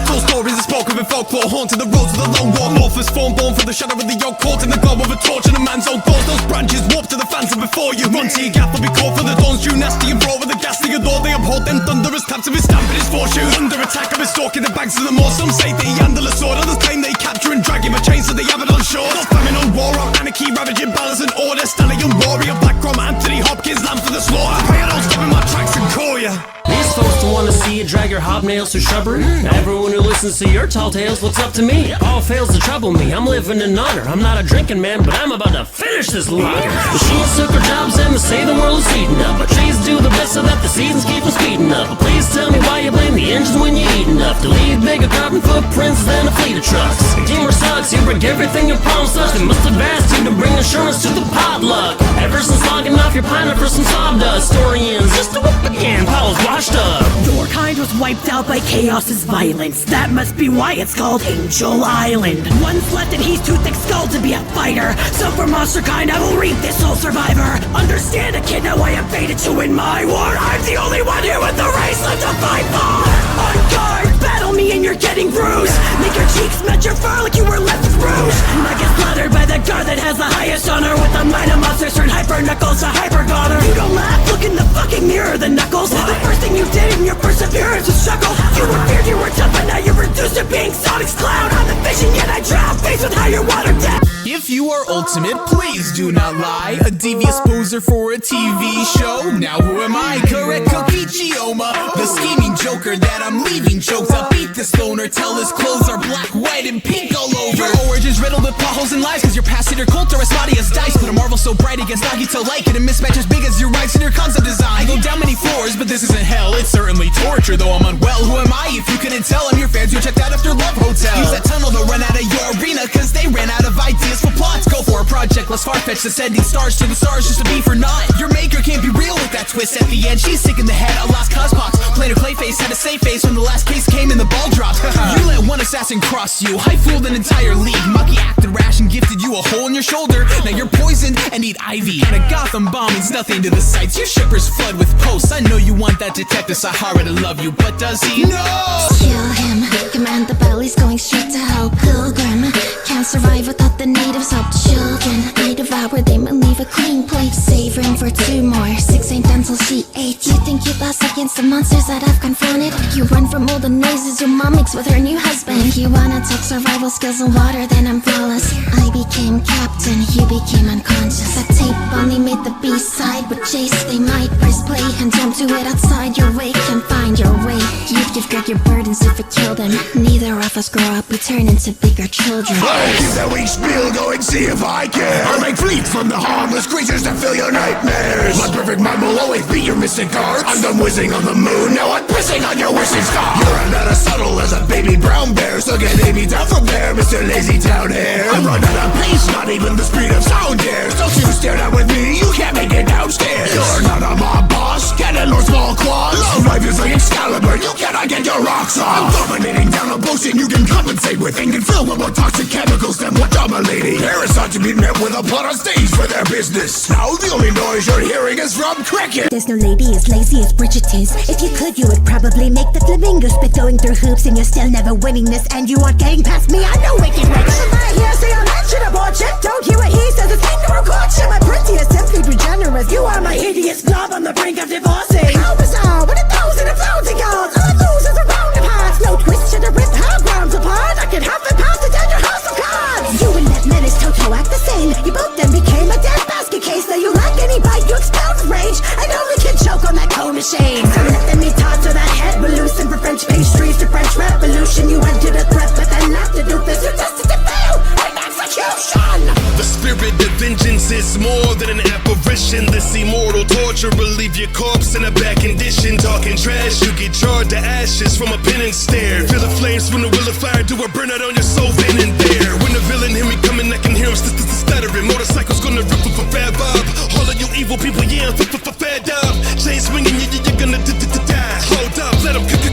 Tall stories are spoken in folklore, haunting the roads of the lone war. Morphers form born from the shadow of the yoke, caught in the glow of a torch and a man's own thoughts. Those branches warp to the fans and before you run to your gap will be caught for the dawn's due nasty and brawl with the ghastly adore. They uphold them thunderous taps of his stamp and his fortune. Under attack of his stalk in the banks of the moor. Some say that he handle a sword, others claim they capture and drag him a chain so they have it on shore. No famine on war or anarchy, ravaging balance and order. Stallion warrior, black rum, Anthony Hopkins, lamb for the slaughter. Pray I don't stop in my tracks and call ya. These folks don't wanna see you drag your hobnails through shrubbery. Now everyone who listens to your tall tales looks up to me. All fails to trouble me, I'm living in honor. I'm not a drinking man, but I'm about to finish this lager. Machines took our jobs and they say the world is heating up. But trees do the best so that the seasons keep them speeding up. But please tell me why you blame the engine when you eat enough to leave bigger carbon footprints than a fleet of trucks. Teamwork sucks, you break everything your palms touch. They must have asked you to bring insurance to the potluck. Ever since logging off, you're pining for some sawdust. Story ends just to whip again, Paul's washed up. Your kind was wiped out by chaos's violence. That must be why it's called Angel Island. One's left and he's too thick-skulled to be a fighter. So for monster kind, I will read this whole survivor. Understand a kid, now I have baited you in my war. I'm the only one here with the race left to fight for. On guard, battle me and you're getting bruised. Make your cheeks match your fur like you were left with rouge. I get slaughtered by the guard that has the highest honor. With the might of monsters turn hyper knuckles to hyper goner. You don't laugh, look in the fucking mirror, the knuckles. The first thing you did in your perseverance was struggle. You were feared, you were tough, but now you're reduced to being Sonic's clown. I'm the vision, yet I drown, faced with how you're watered down. If you are ultimate, please do not lie. A devious poser for a TV show. Now who am I? Correct Cookie Gioma, the scheming joker that I'm leaving choked up. Beat this loner till his clothes are black, white, and pink all over. Your origins riddled with potholes and lies, cause your past hit your cult are as spotty as dice. Put a marvel so bright against Nagito like it, a mismatch as big as your rights and your concept design. I go down many floors, but this isn't hell, it's certainly torture. Though I'm unwell, who am I? If you couldn't tell, I'm your fans who checked out after Love Hotel. Use that tunnel to run out of your arena, cause they ran out of ideas for plots. Go for a project less far-fetched than sending stars to the stars just to be for naught. Your maker can't be real with that twist at the end. She's sick in the head, a lost cause pox. Plain her Clayface had a safe face when the last case came and the ball dropped. You let one assassin cross you, I fooled an entire league. Mucky acted rash and gifted you a hole in your shoulder. Now you're poisoned and need ivy. And a Gotham bomb means nothing to the sights. Your shippers flood with posts. I know you want that Detective Sahara to love you, but does he? No! Kill him, command the battle, he's going straight to hell. Pilgrim, can't survive without the natives' help. Children, I devour them and leave a clean plate. Save room for 2 more, 6 ain't done till she 8. You think you lost against the monsters that I've confronted? You run from all the noises your mom makes with her new husband. You wanna talk survival skills and water, then I'm flawless. I became captain, you became unconscious. That tape only made the B-side, but Jace, they might press play and jump to it outside your way. Can't find your way, you'd give Greg your burdens if it killed him. Neither of us grow up, we turn into bigger children. I'll keep that weak spiel going, see if I can. I'll make fleets from the harmless creatures that fill your nightmares. My perfect mind will always be your mystic arts. I'm done whizzing on the moon, now I'm pissing on your wishing star. You're not as subtle as a baby brown bear, so get me down from there, Mr. Lazy Town Hair. I run out of pace, not even the speed of sound dares. Don't you stare down with me, you can't make it downstairs. You're not a mob boss, cannon or small claws. Love life is like Excalibur, you cannot get your rocks off. I'm dominating down a potion you can compensate with, and can fill with more toxic chemicals than what dominating. Parasites to be met with a plot on stage for their business. Now the only noise you're hearing is from cricket. There's no lady as lazy as Bridget is. If you could, you would probably make the flamingo spit going through hoops, and you're still never winning this, and you aren't getting past me. I'm no wicked witch. I hear say I'm mention a bullshit. Don't hear what he says, it's kangaroo courtship. My prettiest, simply regenerous. You are my hideous blob on the brink of divorcing. How bizarre, with 1,000 and floating yards. All I lose is around the parts. No twist to the rip, how grounds apart. I could have it past it down your house of cards. You and that menace Toto act the same. You both then became a dead basket case. Now you lack any bite, you explode with rage. I only can choke on that cold machine. So let me talk to that head revolution. For French pastries to French revolution. You went to the threat, but then left to do this. You're destined to fail. Right, execution. The spirit of vengeance is more than an apparition. This see mortal torture will leave your corpse in a bad condition. Talking trash, you get charred to ashes from a penance stare. Feel the flames from the wheel of fire, do a burnout on your soul then and there. When the villain hear me coming, I can hear him stuttering. Motorcycles gonna rip for Fab Bob. All of you evil people, yeah, I'm fed up. Chain swinging, you're gonna die. Hold up, let them cook.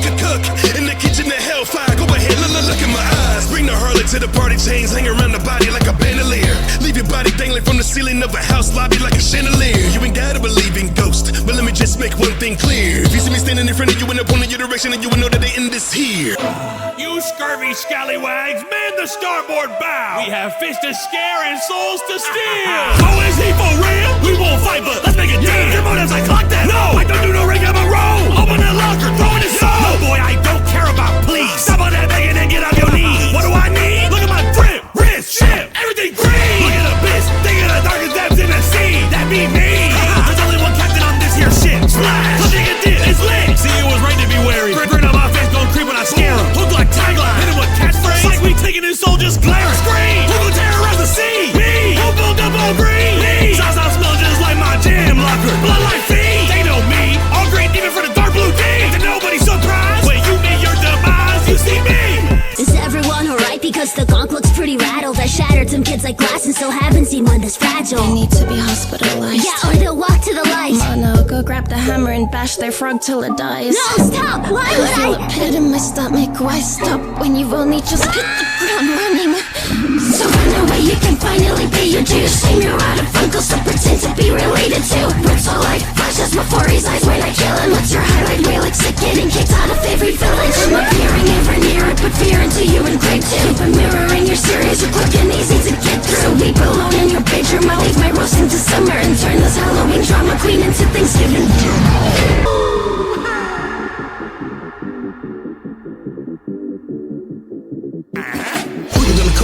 In the kitchen, the hellfire, go ahead, look in my eyes. Bring the harlot to the party, chains hang around the body like a bandolier. Leave your body dangling from the ceiling of a house lobby like a chandelier. You ain't gotta believe in ghosts, but let me just make one thing clear. If you see me standing in front of you and I point in your direction, and you will know that they end this here. You scurvy scallywags, man the starboard bow. We have fish to scare and souls to steal. Oh, is he for real? We won't fight, but let's make a deal. Your motives, I clock that. No, I don't do no rigmarole. Open that locker, throw in his soul. No, boy, I don't care about please. Stop on that begging and get off your knees. What do I need? Look at my grip, wrist, ship, everything green. Look at the bitch, think of the darkest depths in the sea. That be me. There's only one captain on this here ship. Splash, so dig a dip, it's lit. See, it was right to be wary. Grin on my face, gon' creep when I scare him. Hook like tagline, hit him with catchphrase. Like we taking his soldiers, glare, scream. Who gon' terrorize the sea? Me. Who built up on green? Me. Zaza smell just like my jam locker. Blood like fiend. They know me. All green, even for the dark blue team. To nobody's surprised. When you meet your demise, you see me. Is everyone alright? Because the gonk looks pretty rattled. I shattered some kids like glass and still haven't seen one this fragile. They need to be hospitalized. Yeah, or they'll walk to the light. Mono, go grab the hammer and bash their frog till it dies. No, stop! Why would I feel a pit in my stomach. Why stop when you've only just hit the ground running? So run away, you can finally pay your dues. Shame you're out of uncle, so pretend to be related to. Brutal like flashes before his eyes when I kill him. What's your highlight reel? Like sick getting kicked out of every village. I'm appearing ever near it, put fear into you and grave too. Keep a mirror in your series, you're quick and easy to get through. So weep alone in your bedroom, I'll leave my roast into summer and turn this Halloween drama queen into Thanksgiving.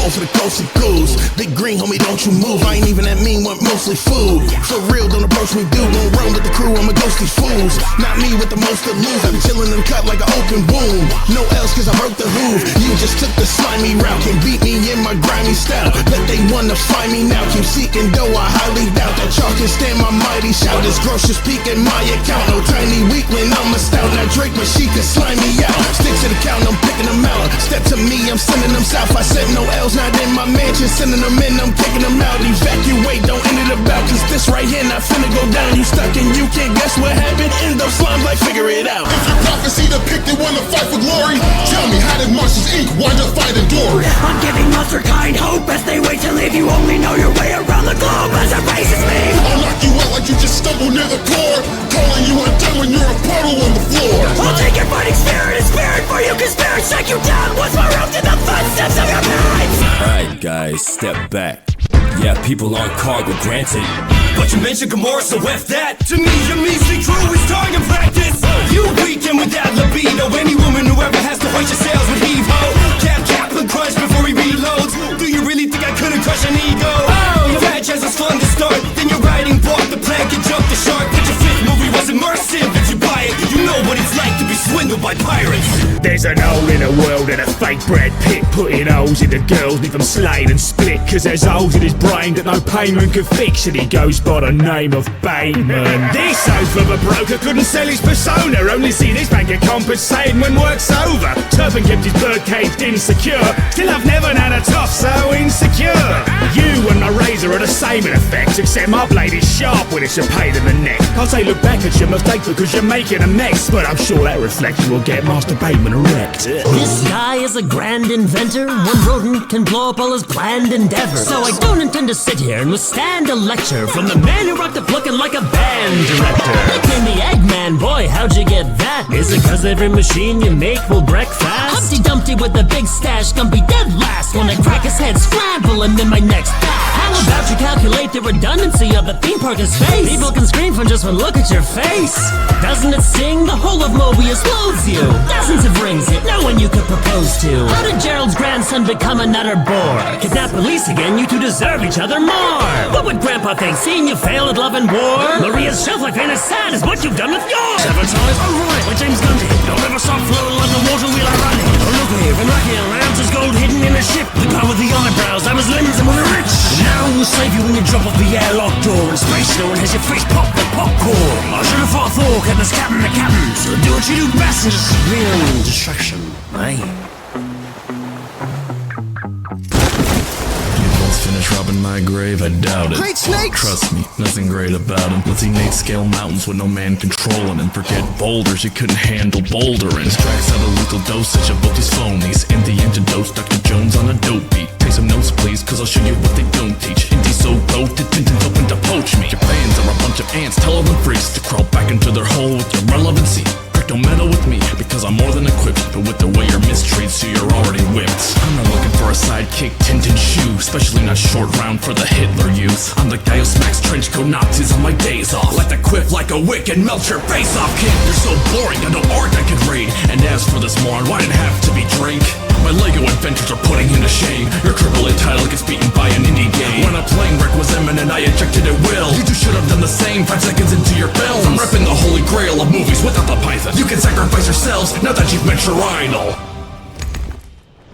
For the coast it goes. Big green homie, don't you move. I ain't even that mean, want mostly food. For real, don't approach me, dude. Won't run with the crew, I'm a ghostly fools. Not me with the most to lose. I'm chillin' and cut like an open wound. No else, cause I broke the hoove. You just took the slimy route. Can beat me in my grimy style. Bet they wanna find me now. Keep seeking, though I highly doubt that y'all can stand my mighty shout. This grocer's peak in my account. No tiny weakling, I'm a stout. Now Drake, but she can slime me out. Stick to the count, I'm picking them out. Step to me, I'm sending them south. I said no L's. Not in my mansion, sending them in, I'm kicking them out. Evacuate, don't end it about, cause this right here not finna go down. You stuck and you can't guess what happened. End up slimes like figure it out. If your prophecy depicted wanna fight for glory, tell me how did Monsters Inc. wind up fighting Dory? I'm giving monster kind hope as they wait to leave you only know your way around the globe as it races me. I'll knock you out like you just stumbled near the core, calling you undone when you're a puddle on the floor. I'll take your fighting spirit and spirit for you, cause spirit shake you down once more up to the footsteps of your parents. Alright guys, step back. Yeah, people on cargo, granted. But you mentioned Gamora, so F that. To me, your measly crew is target practice. You weaken without libido. Any woman who ever has to hoist your sails with heave-ho. Cap and crunch before he reloads. Do you really think I couldn't crush an ego? Oh, your bad chance was fun to start. Then your writing bought the plank and jumped the shark. But your fifth movie was immersive. If you buy it, you know what it's like to be swindled by pirates. There's an hole in the world and a fake Brad Pitt putting holes into girls, leave them slayed and split. Cause there's holes in his brain that no payment could fix, and he goes by the name of Bateman. This oaf of a broker couldn't sell his persona, only see this banker compensating when work's over. Turpin kept his bird caged insecure, still I've never had a top so insecure. You and my razor are the same in effect, except my blade is sharp when it's a pain in the neck. Can't say look back at your mistake because you're making a mess, but I'm sure that reflection will get Master Bateman erect. This guy is a grand inventor. One rodent can blow up all his planned endeavors. So I don't intend to sit here and withstand a lecture from the man who rocked up looking like a band director. Nickname the Eggman, boy, how'd you get that? Is it cause every machine you make will break fast? Humpty Dumpty with a big stash, gonna be dead last when I crack his head, scramble him in my next bash. How about you calculate the redundancy of the theme park is face? People can scream from just one look at your face. Doesn't it sing? The whole of Mobius loathes you. Dozens of rings hit, no one you could propose to. How did Gerald's grandson become an utter bore? Kidnap police again, you two deserve each other more. What would Grandpa think, seeing you fail at love and war? Maria's shelf life ain't as sad as what you've done with yours. Sabotage, alright, like James Gunn did. Don't ever stop floating like the water wheel I run it. Oh look here, been lucky around, there's gold hidden in a ship. The guy with the eyebrows, I was lemons and we're rich. Now save you when you jump off the airlock door. And Space Stone has your face popped like popcorn. I should have fought Thor, kept us captain the captain. So do what you do best and just real distraction, eh? Finish robbing my grave, I doubt it. Great snakes! Trust me, nothing great about him. Let's see Nate scale mountains with no man controlling him. Forget boulders, you couldn't handle bouldering. This track's out a lethal dosage of both these phonies. In the antidote, Dr. Jones on a dope beat. Take some notes please, cause I'll show you what they don't teach. Indy's so bloated, Tintin's open to poach me. Your fans are a bunch of ants, tell them freaks to crawl back into their hole with irrelevancy. Don't meddle with me, because I'm more than equipped. But with the way you're mistreated, so you're already whipped. I'm not looking for a sidekick tinted shoe, especially not short round for the Hitler youth. I'm the guy who smacks trench coat Nazis on my days off. Like the quiff like a wick and melt your face off. Kid, you're so boring, I know art I could read. And as for this moron, why didn't have to be drink? My Lego adventures are putting him to shame. Your crippled title gets beaten by an indie game. When a plane wreck was imminent, I ejected at will. You two should have done the same 5 seconds into your films. I'm repping the holy grail of movies without the python. You can sacrifice yourselves now that you've met your idol.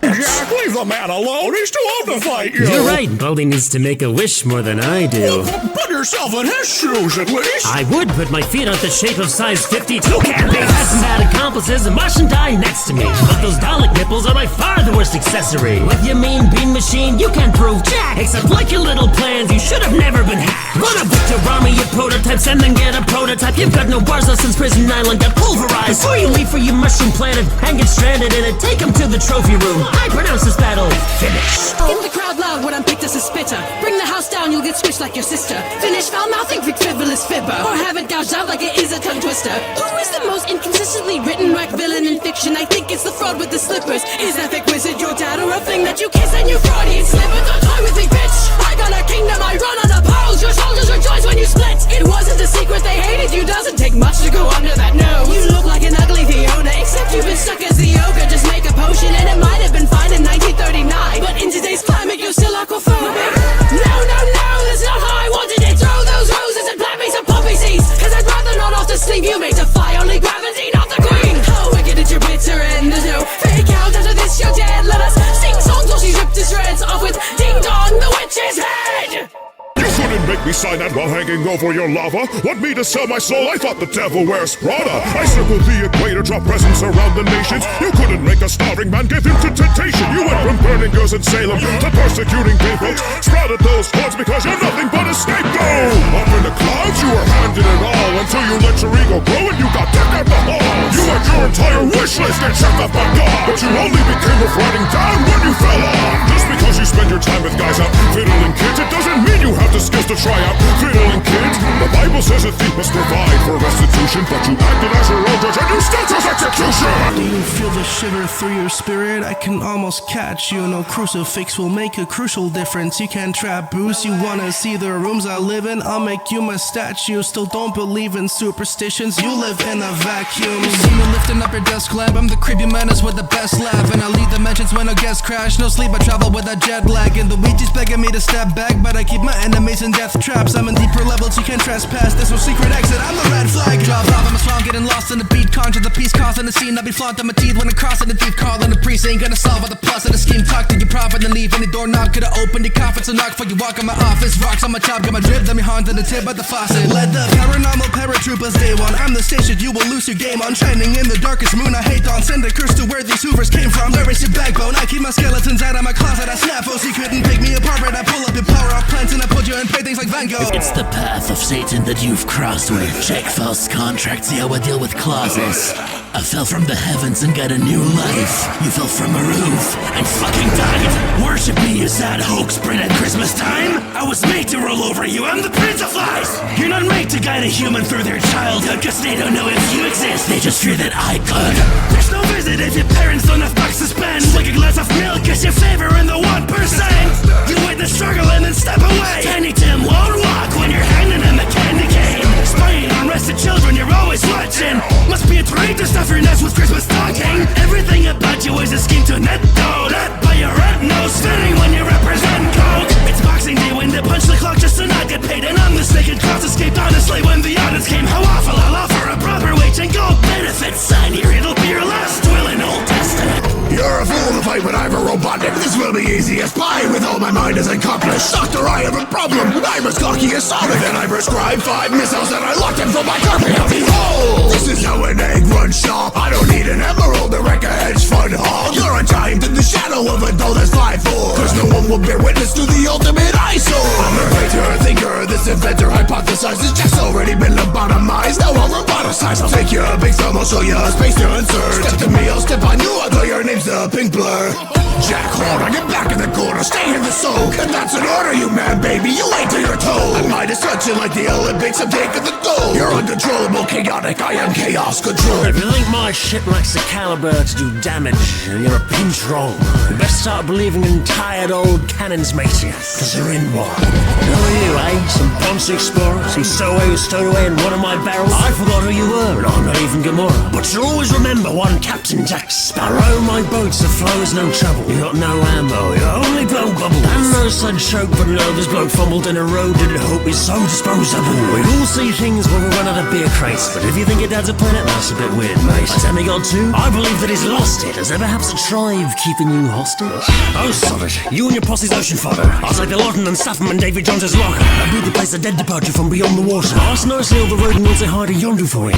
Jack, leave the man alone. He's too old to fight you. You're right. Baldy needs to make a wish more than I do. Well, put yourself in his shoes, at least. I would, but my feet aren't the shape of size 52 can be. I had some bad accomplices and Martian die next to me. But those Dalek nipples are by far the worst accessory. With your mean bean machine, you can't prove jack. Except like your little plans, you should have never been hacked. Run up to Rami, your prototypes, and then get a prototype. You've got no bars left since Prison Island got pulverized. Before you leave for your mushroom planet and get stranded in it, take him to the trophy room. I pronounce this battle finished. In the crowd loud when I'm picked as a spitter. Bring the house down, you'll get squished like your sister. Finish foul-mouthing frivolous fibber. Or have it gouged out like it is a tongue twister. Who is the most inconsistently written whack villain in fiction? I think it's the fraud with the slippers. Is that thick wizard your dad or a thing that you kiss and you Freudian slipper? Don't toy with me, bitch! I got a kingdom, I run on the poles. Your shoulders rejoice when you split. It wasn't a secret they hated you. Doesn't take much to go under that nose. You look like an ugly Fiona, except you've been stuck as the ogre. Just make a potion and it might have been fine in 1939. But in today's climate, you're still aquaphobic. No, that's not how I wanted it. Throw those roses and plant me some poppy seeds. Cause I'd rather not off the steam you made to fly. Only gravity, not the queen. How wicked at your bitter end. There's no fake out after this, you're dead. Let us sing songs while she ripped his shreds off with Ding Dong, the witch's head. You couldn't make me sign that while hanging over your lava. Want me to sell my soul? I thought the devil wears Prada. I circled the equator, drop presents around the nations. You couldn't make a starving man give in to temptation. You went from burning girls in Salem to persecuting gay folks. Sprouted those horns because you're nothing but a scapegoat. Up in the clouds, you were handed it all until you let your ego grow and you got kicked out the hall. You had your entire wish list get checked off by God, but you only became a writing down when you fell off. Just because you spend your time with guys out fiddling kids, it doesn't mean you have the skills to try out fiddling kids. The Bible says a thief must provide for restitution, but you acted as your own judge and you still chose execution. Do you feel the shiver through your spirit? I can almost catch you. No crucifix will make a crucial difference. You can't trap Bruce. You wanna see the rooms I live in? I'll make you my statue. Still don't believe in superstitions. You live in a vacuum. You see me lifting up your desk lamp. I'm the creepy menace with the best laugh, and I lead the mentions when no guests crash. No sleep, I travel with a jet lag, and the Ouija's begging me to step back, but I keep my enemies in death traps. I'm in deeper levels you can't trespass. There's no secret exit, I'm the red flag. Drop off, I'm a strong, getting lost in the beat. Conjure the peace, causing the scene. I'll be flaunting my teeth when I'm crossing the thief. Calling the priest, ain't gonna solve all the plus of the scheme. Talk to your prophet and leave. Any doorknob could've opened your coffin. So knock before you walk in my office. Rocks on my chop, got my drip, then me haunting the tip of the faucet. Led the paranormal paratroopers day one. I'm the station you will lose your game on. Shining in the darkest moon I hate on. Send a curse to where these hoovers came from. There is your backbone. I keep my skeletons out of my closet. I snap those, you couldn't pick me apart. Right, I pull up your power off plants and I put you in paintings like Van Gogh. It's the path of Satan that you've crossed with. Check false contracts, see how I deal with clauses. I fell from the heavens and got a new life. You fell from a roof and fucking died. Worship me, you sad hoax bring at Christmas time. I was made to roll over you, I'm the Prince of Lies. You're not made to guide a human through their childhood, cause they don't know if you exist, they just fear that I could. There's no visit if your parents don't have bucks to spend. Like a glass of milk is your favor in the 1%. You witness struggle and then step away. Tiny Tim won't walk when you're hanging in the candy cane. Spying on rested children, you're always watching. Must be a treat to stuff your nest with Christmas stocking. Everything about you is a scheme to net dough. Not by your red nose spinning when you represent coke. It's Boxing Day when they punch the clock just to not get paid. And I'm the snake and cross escaped honestly when the audience came. How awful, I'll offer a proper wage and gold benefits. Sign here, it'll be your last will in Old Testament. You're a fool to fight when I'm a robotic. This will be easy as pie with all my mind design is accomplished. Doctor, I have a problem. I'm as cocky as solid. Then I prescribed 5 missiles and I locked him from my carpet. Now behold, this is how an egg runs shop. I don't need an emerald to wreck a hedge fund hall. You're untimed in the shadow of a dull as 5'4", cause no one will bear witness to the ultimate eyesore. I'm a writer, thinker, this inventor hypothesizes just already been lobotomized. Now I'll roboticize. I'll take you a big thumb, I'll show you a space to insert. Step to me, I'll step on you, I'll tell your name's the pink blur. Jack Horn, I get back in the corner, stay in the soak. And that's an order, you man, baby, you wait till you're told. At my destruction like the Olympics, I'm taking the gold. You're uncontrollable, chaotic, I am chaos control. If you think my ship lacks the caliber to do damage, you're a pinch wrong. You best start believing in tired old cannons, matey, cause they're in one. Who are you, eh? Some Ponce explorer? Some stowaway who stowed away in one of my barrels? I forgot who you were, and I'm not even Gamora. But you'll always remember one Captain Jack Sparrow. My boats, the flow is no trouble. You got no ammo, you only blow bubbles. And no sun choke, but no, this bloke fumbled in a road, didn't hope he's so disposable. We all see things when we run out of beer crates, but if you think your dad's a planet, that's a bit weird, mate. A demigod too? I believe that he's lost it. Is there perhaps a tribe keeping you hostage? Oh, sod it. You and your posse's ocean fodder. I'll take the Lawton and Staffam and Davy Jones's locker. I boot the place a dead departure from beyond the water. Ask nicely all the road and we'll say hi to yonder for you.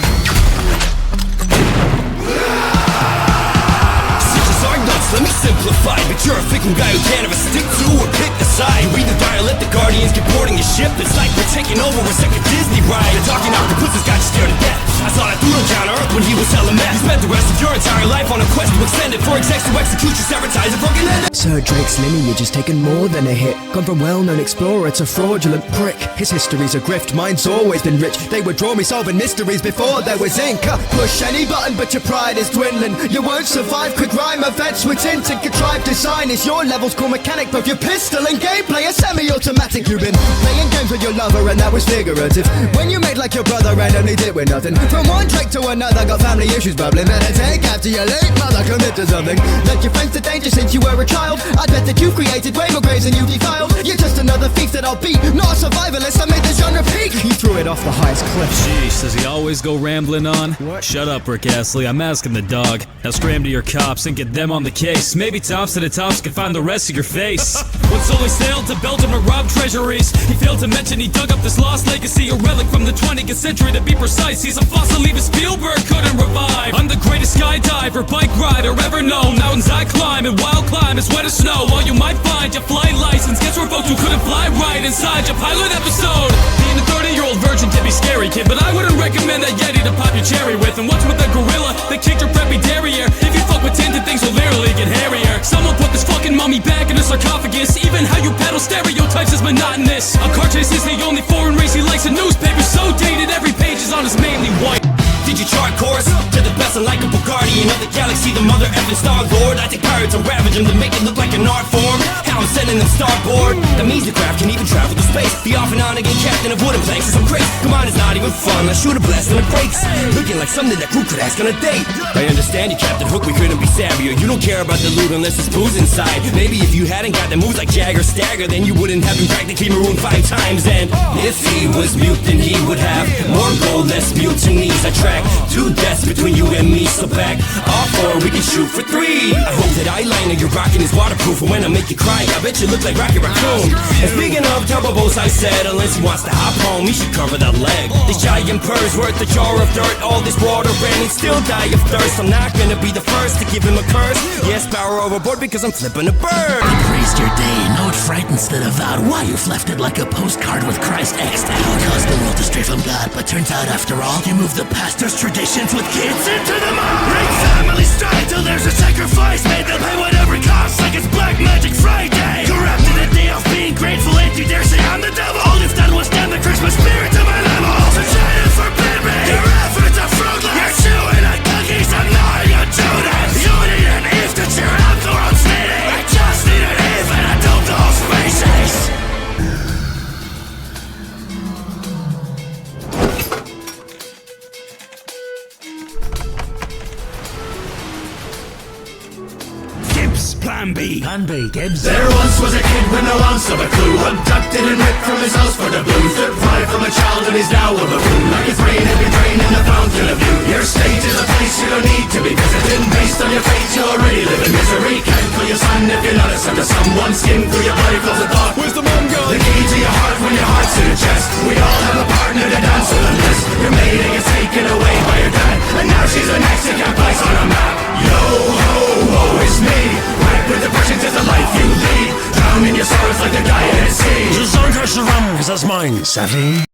Let me simplify, but you're a fickle guy who can't ever stick to or pick a side. You either die or let the Guardians get boarding your ship. It's like we're taking over a second Disney ride. The talking octopuses got you scared to death. I saw that through him down Earth when he was selling meth. You spent the rest of your entire life on a quest to extend it for execs to execute your sabotage and broken end. Sir Drake's lineage has taken more than a hit. Gone from well-known explorer to fraudulent prick. His history's a grift, mine's always been rich. They would draw me solving mysteries before there was ink. Push any button but your pride is dwindling. You won't survive quick rhyme events with tint and contrived design. Is your level's core mechanic, both your pistol and gameplay a semi-automatic. You've been playing games with your lover and that was figurative. When you made like your brother and only did with nothing. From one Drake to another, got family issues bubbling. Better take after your late mother, commit to something. Led your friends to danger since you were a child. I bet that you've created way more graves than you've defiled. You're just another thief that I'll beat, not a survivalist. I made the genre peak. He threw it off the highest cliff. Jeez, does he always go rambling on? What? Shut up, Rick Astley, I'm asking the dog. Now scram to your cops and get them on the case. Maybe Thompson and Tops can find the rest of your face. When Sully sailed to Belgium to rob treasuries, he failed to mention he dug up this lost legacy, a relic from the 20th century to be precise. He's a fossil even Spielberg couldn't revive. I'm the greatest skydiver, bike rider ever known. Mountains I climb and wild climb is wet as snow. While you might find your flight license gets revoked, you couldn't fly right inside your pilot episode. Being a 30-year-old virgin can be scary, kid, but I wouldn't recommend that Yeti to pop your cherry with. And what's with the gorilla that kicked your preppy derriere? If you fuck with tinted things will literally get hairier. Someone put this fucking mummy back in a sarcophagus. Even how you peddle stereotypes is monotonous. A car chase is the only foreign race he likes. A newspaper so dated every page is on his mainly white. Did you chart course to the best unlikable guardian of the galaxy, the mother effing Star Lord? I take pirates and ravage them to make it look like an art form. How I'm sending them starboard. That means the craft can even travel to space. The off and on again captain of wooden planks is some crazy. Come on, it's not even fun. I shoot a blast and it breaks. Looking like something that crew could ask on a date. I understand you, Captain Hook, we couldn't be savvier. You don't care about the loot unless it's booze inside. Maybe if you hadn't got the moves like Jag or Stagger, then you wouldn't have been practically marooned 5 times. And if he was mute, then he would have more gold, less mutinies. I track 2 deaths between you and me, so back off 4, we can shoot for 3. I hope that eyeliner you're rocking is waterproof, and when I make you cry, I bet you look like Rocket Raccoon. And speaking of turbo boats, I said, unless he wants to hop home, he should cover that leg. This giant purse worth a jar of dirt, all this water ran and still die of thirst. I'm not gonna be the first to give him a curse. Yes, power overboard because I'm flipping a bird. I praised your day, no it frightens the devout. Why you've left it like a postcard with Christ X'd out. You caused the world to stray from God, but turns out after all, you moved the pastor's traditions with kids into the mall. Bring family strife till there's a sacrifice made. They'll pay whatever it costs like it's Black Magic Friday. Corrupted a day off being grateful, and you dare say I'm the devil. All you've done was stand the Christmas spirit to my level. So try to forbid me. Your efforts are fruitless. You're chewing on cookies, I'm not your Judas. You need an Eve to cheer up the world's needing. I just need an Eve and I don't the whole species. Plan B. Plan B, Gibbs. There once was a kid with no ounce of a clue, abducted and ripped from his house for the blues. Deprived from a child and he's now a buffoon. Like his brain had been drained in the fountain of youth. Your state is a place you don't need to be visited. Based on your fate you already live in misery. Can't call your son if you're not a son. onto someone's skin through your body flows a thought. Where's the mom gun? The key to your heart when your heart's in a chest. We all have a partner to dance with unless your mating is taken away by your dad, and now she's an Mexican place on a map. Yo ho ho, it's me. Right with the versions is the life you lead. Drown in your sorrows like the guy at sea. Je sens que je run, 'cause that's mine, savvy?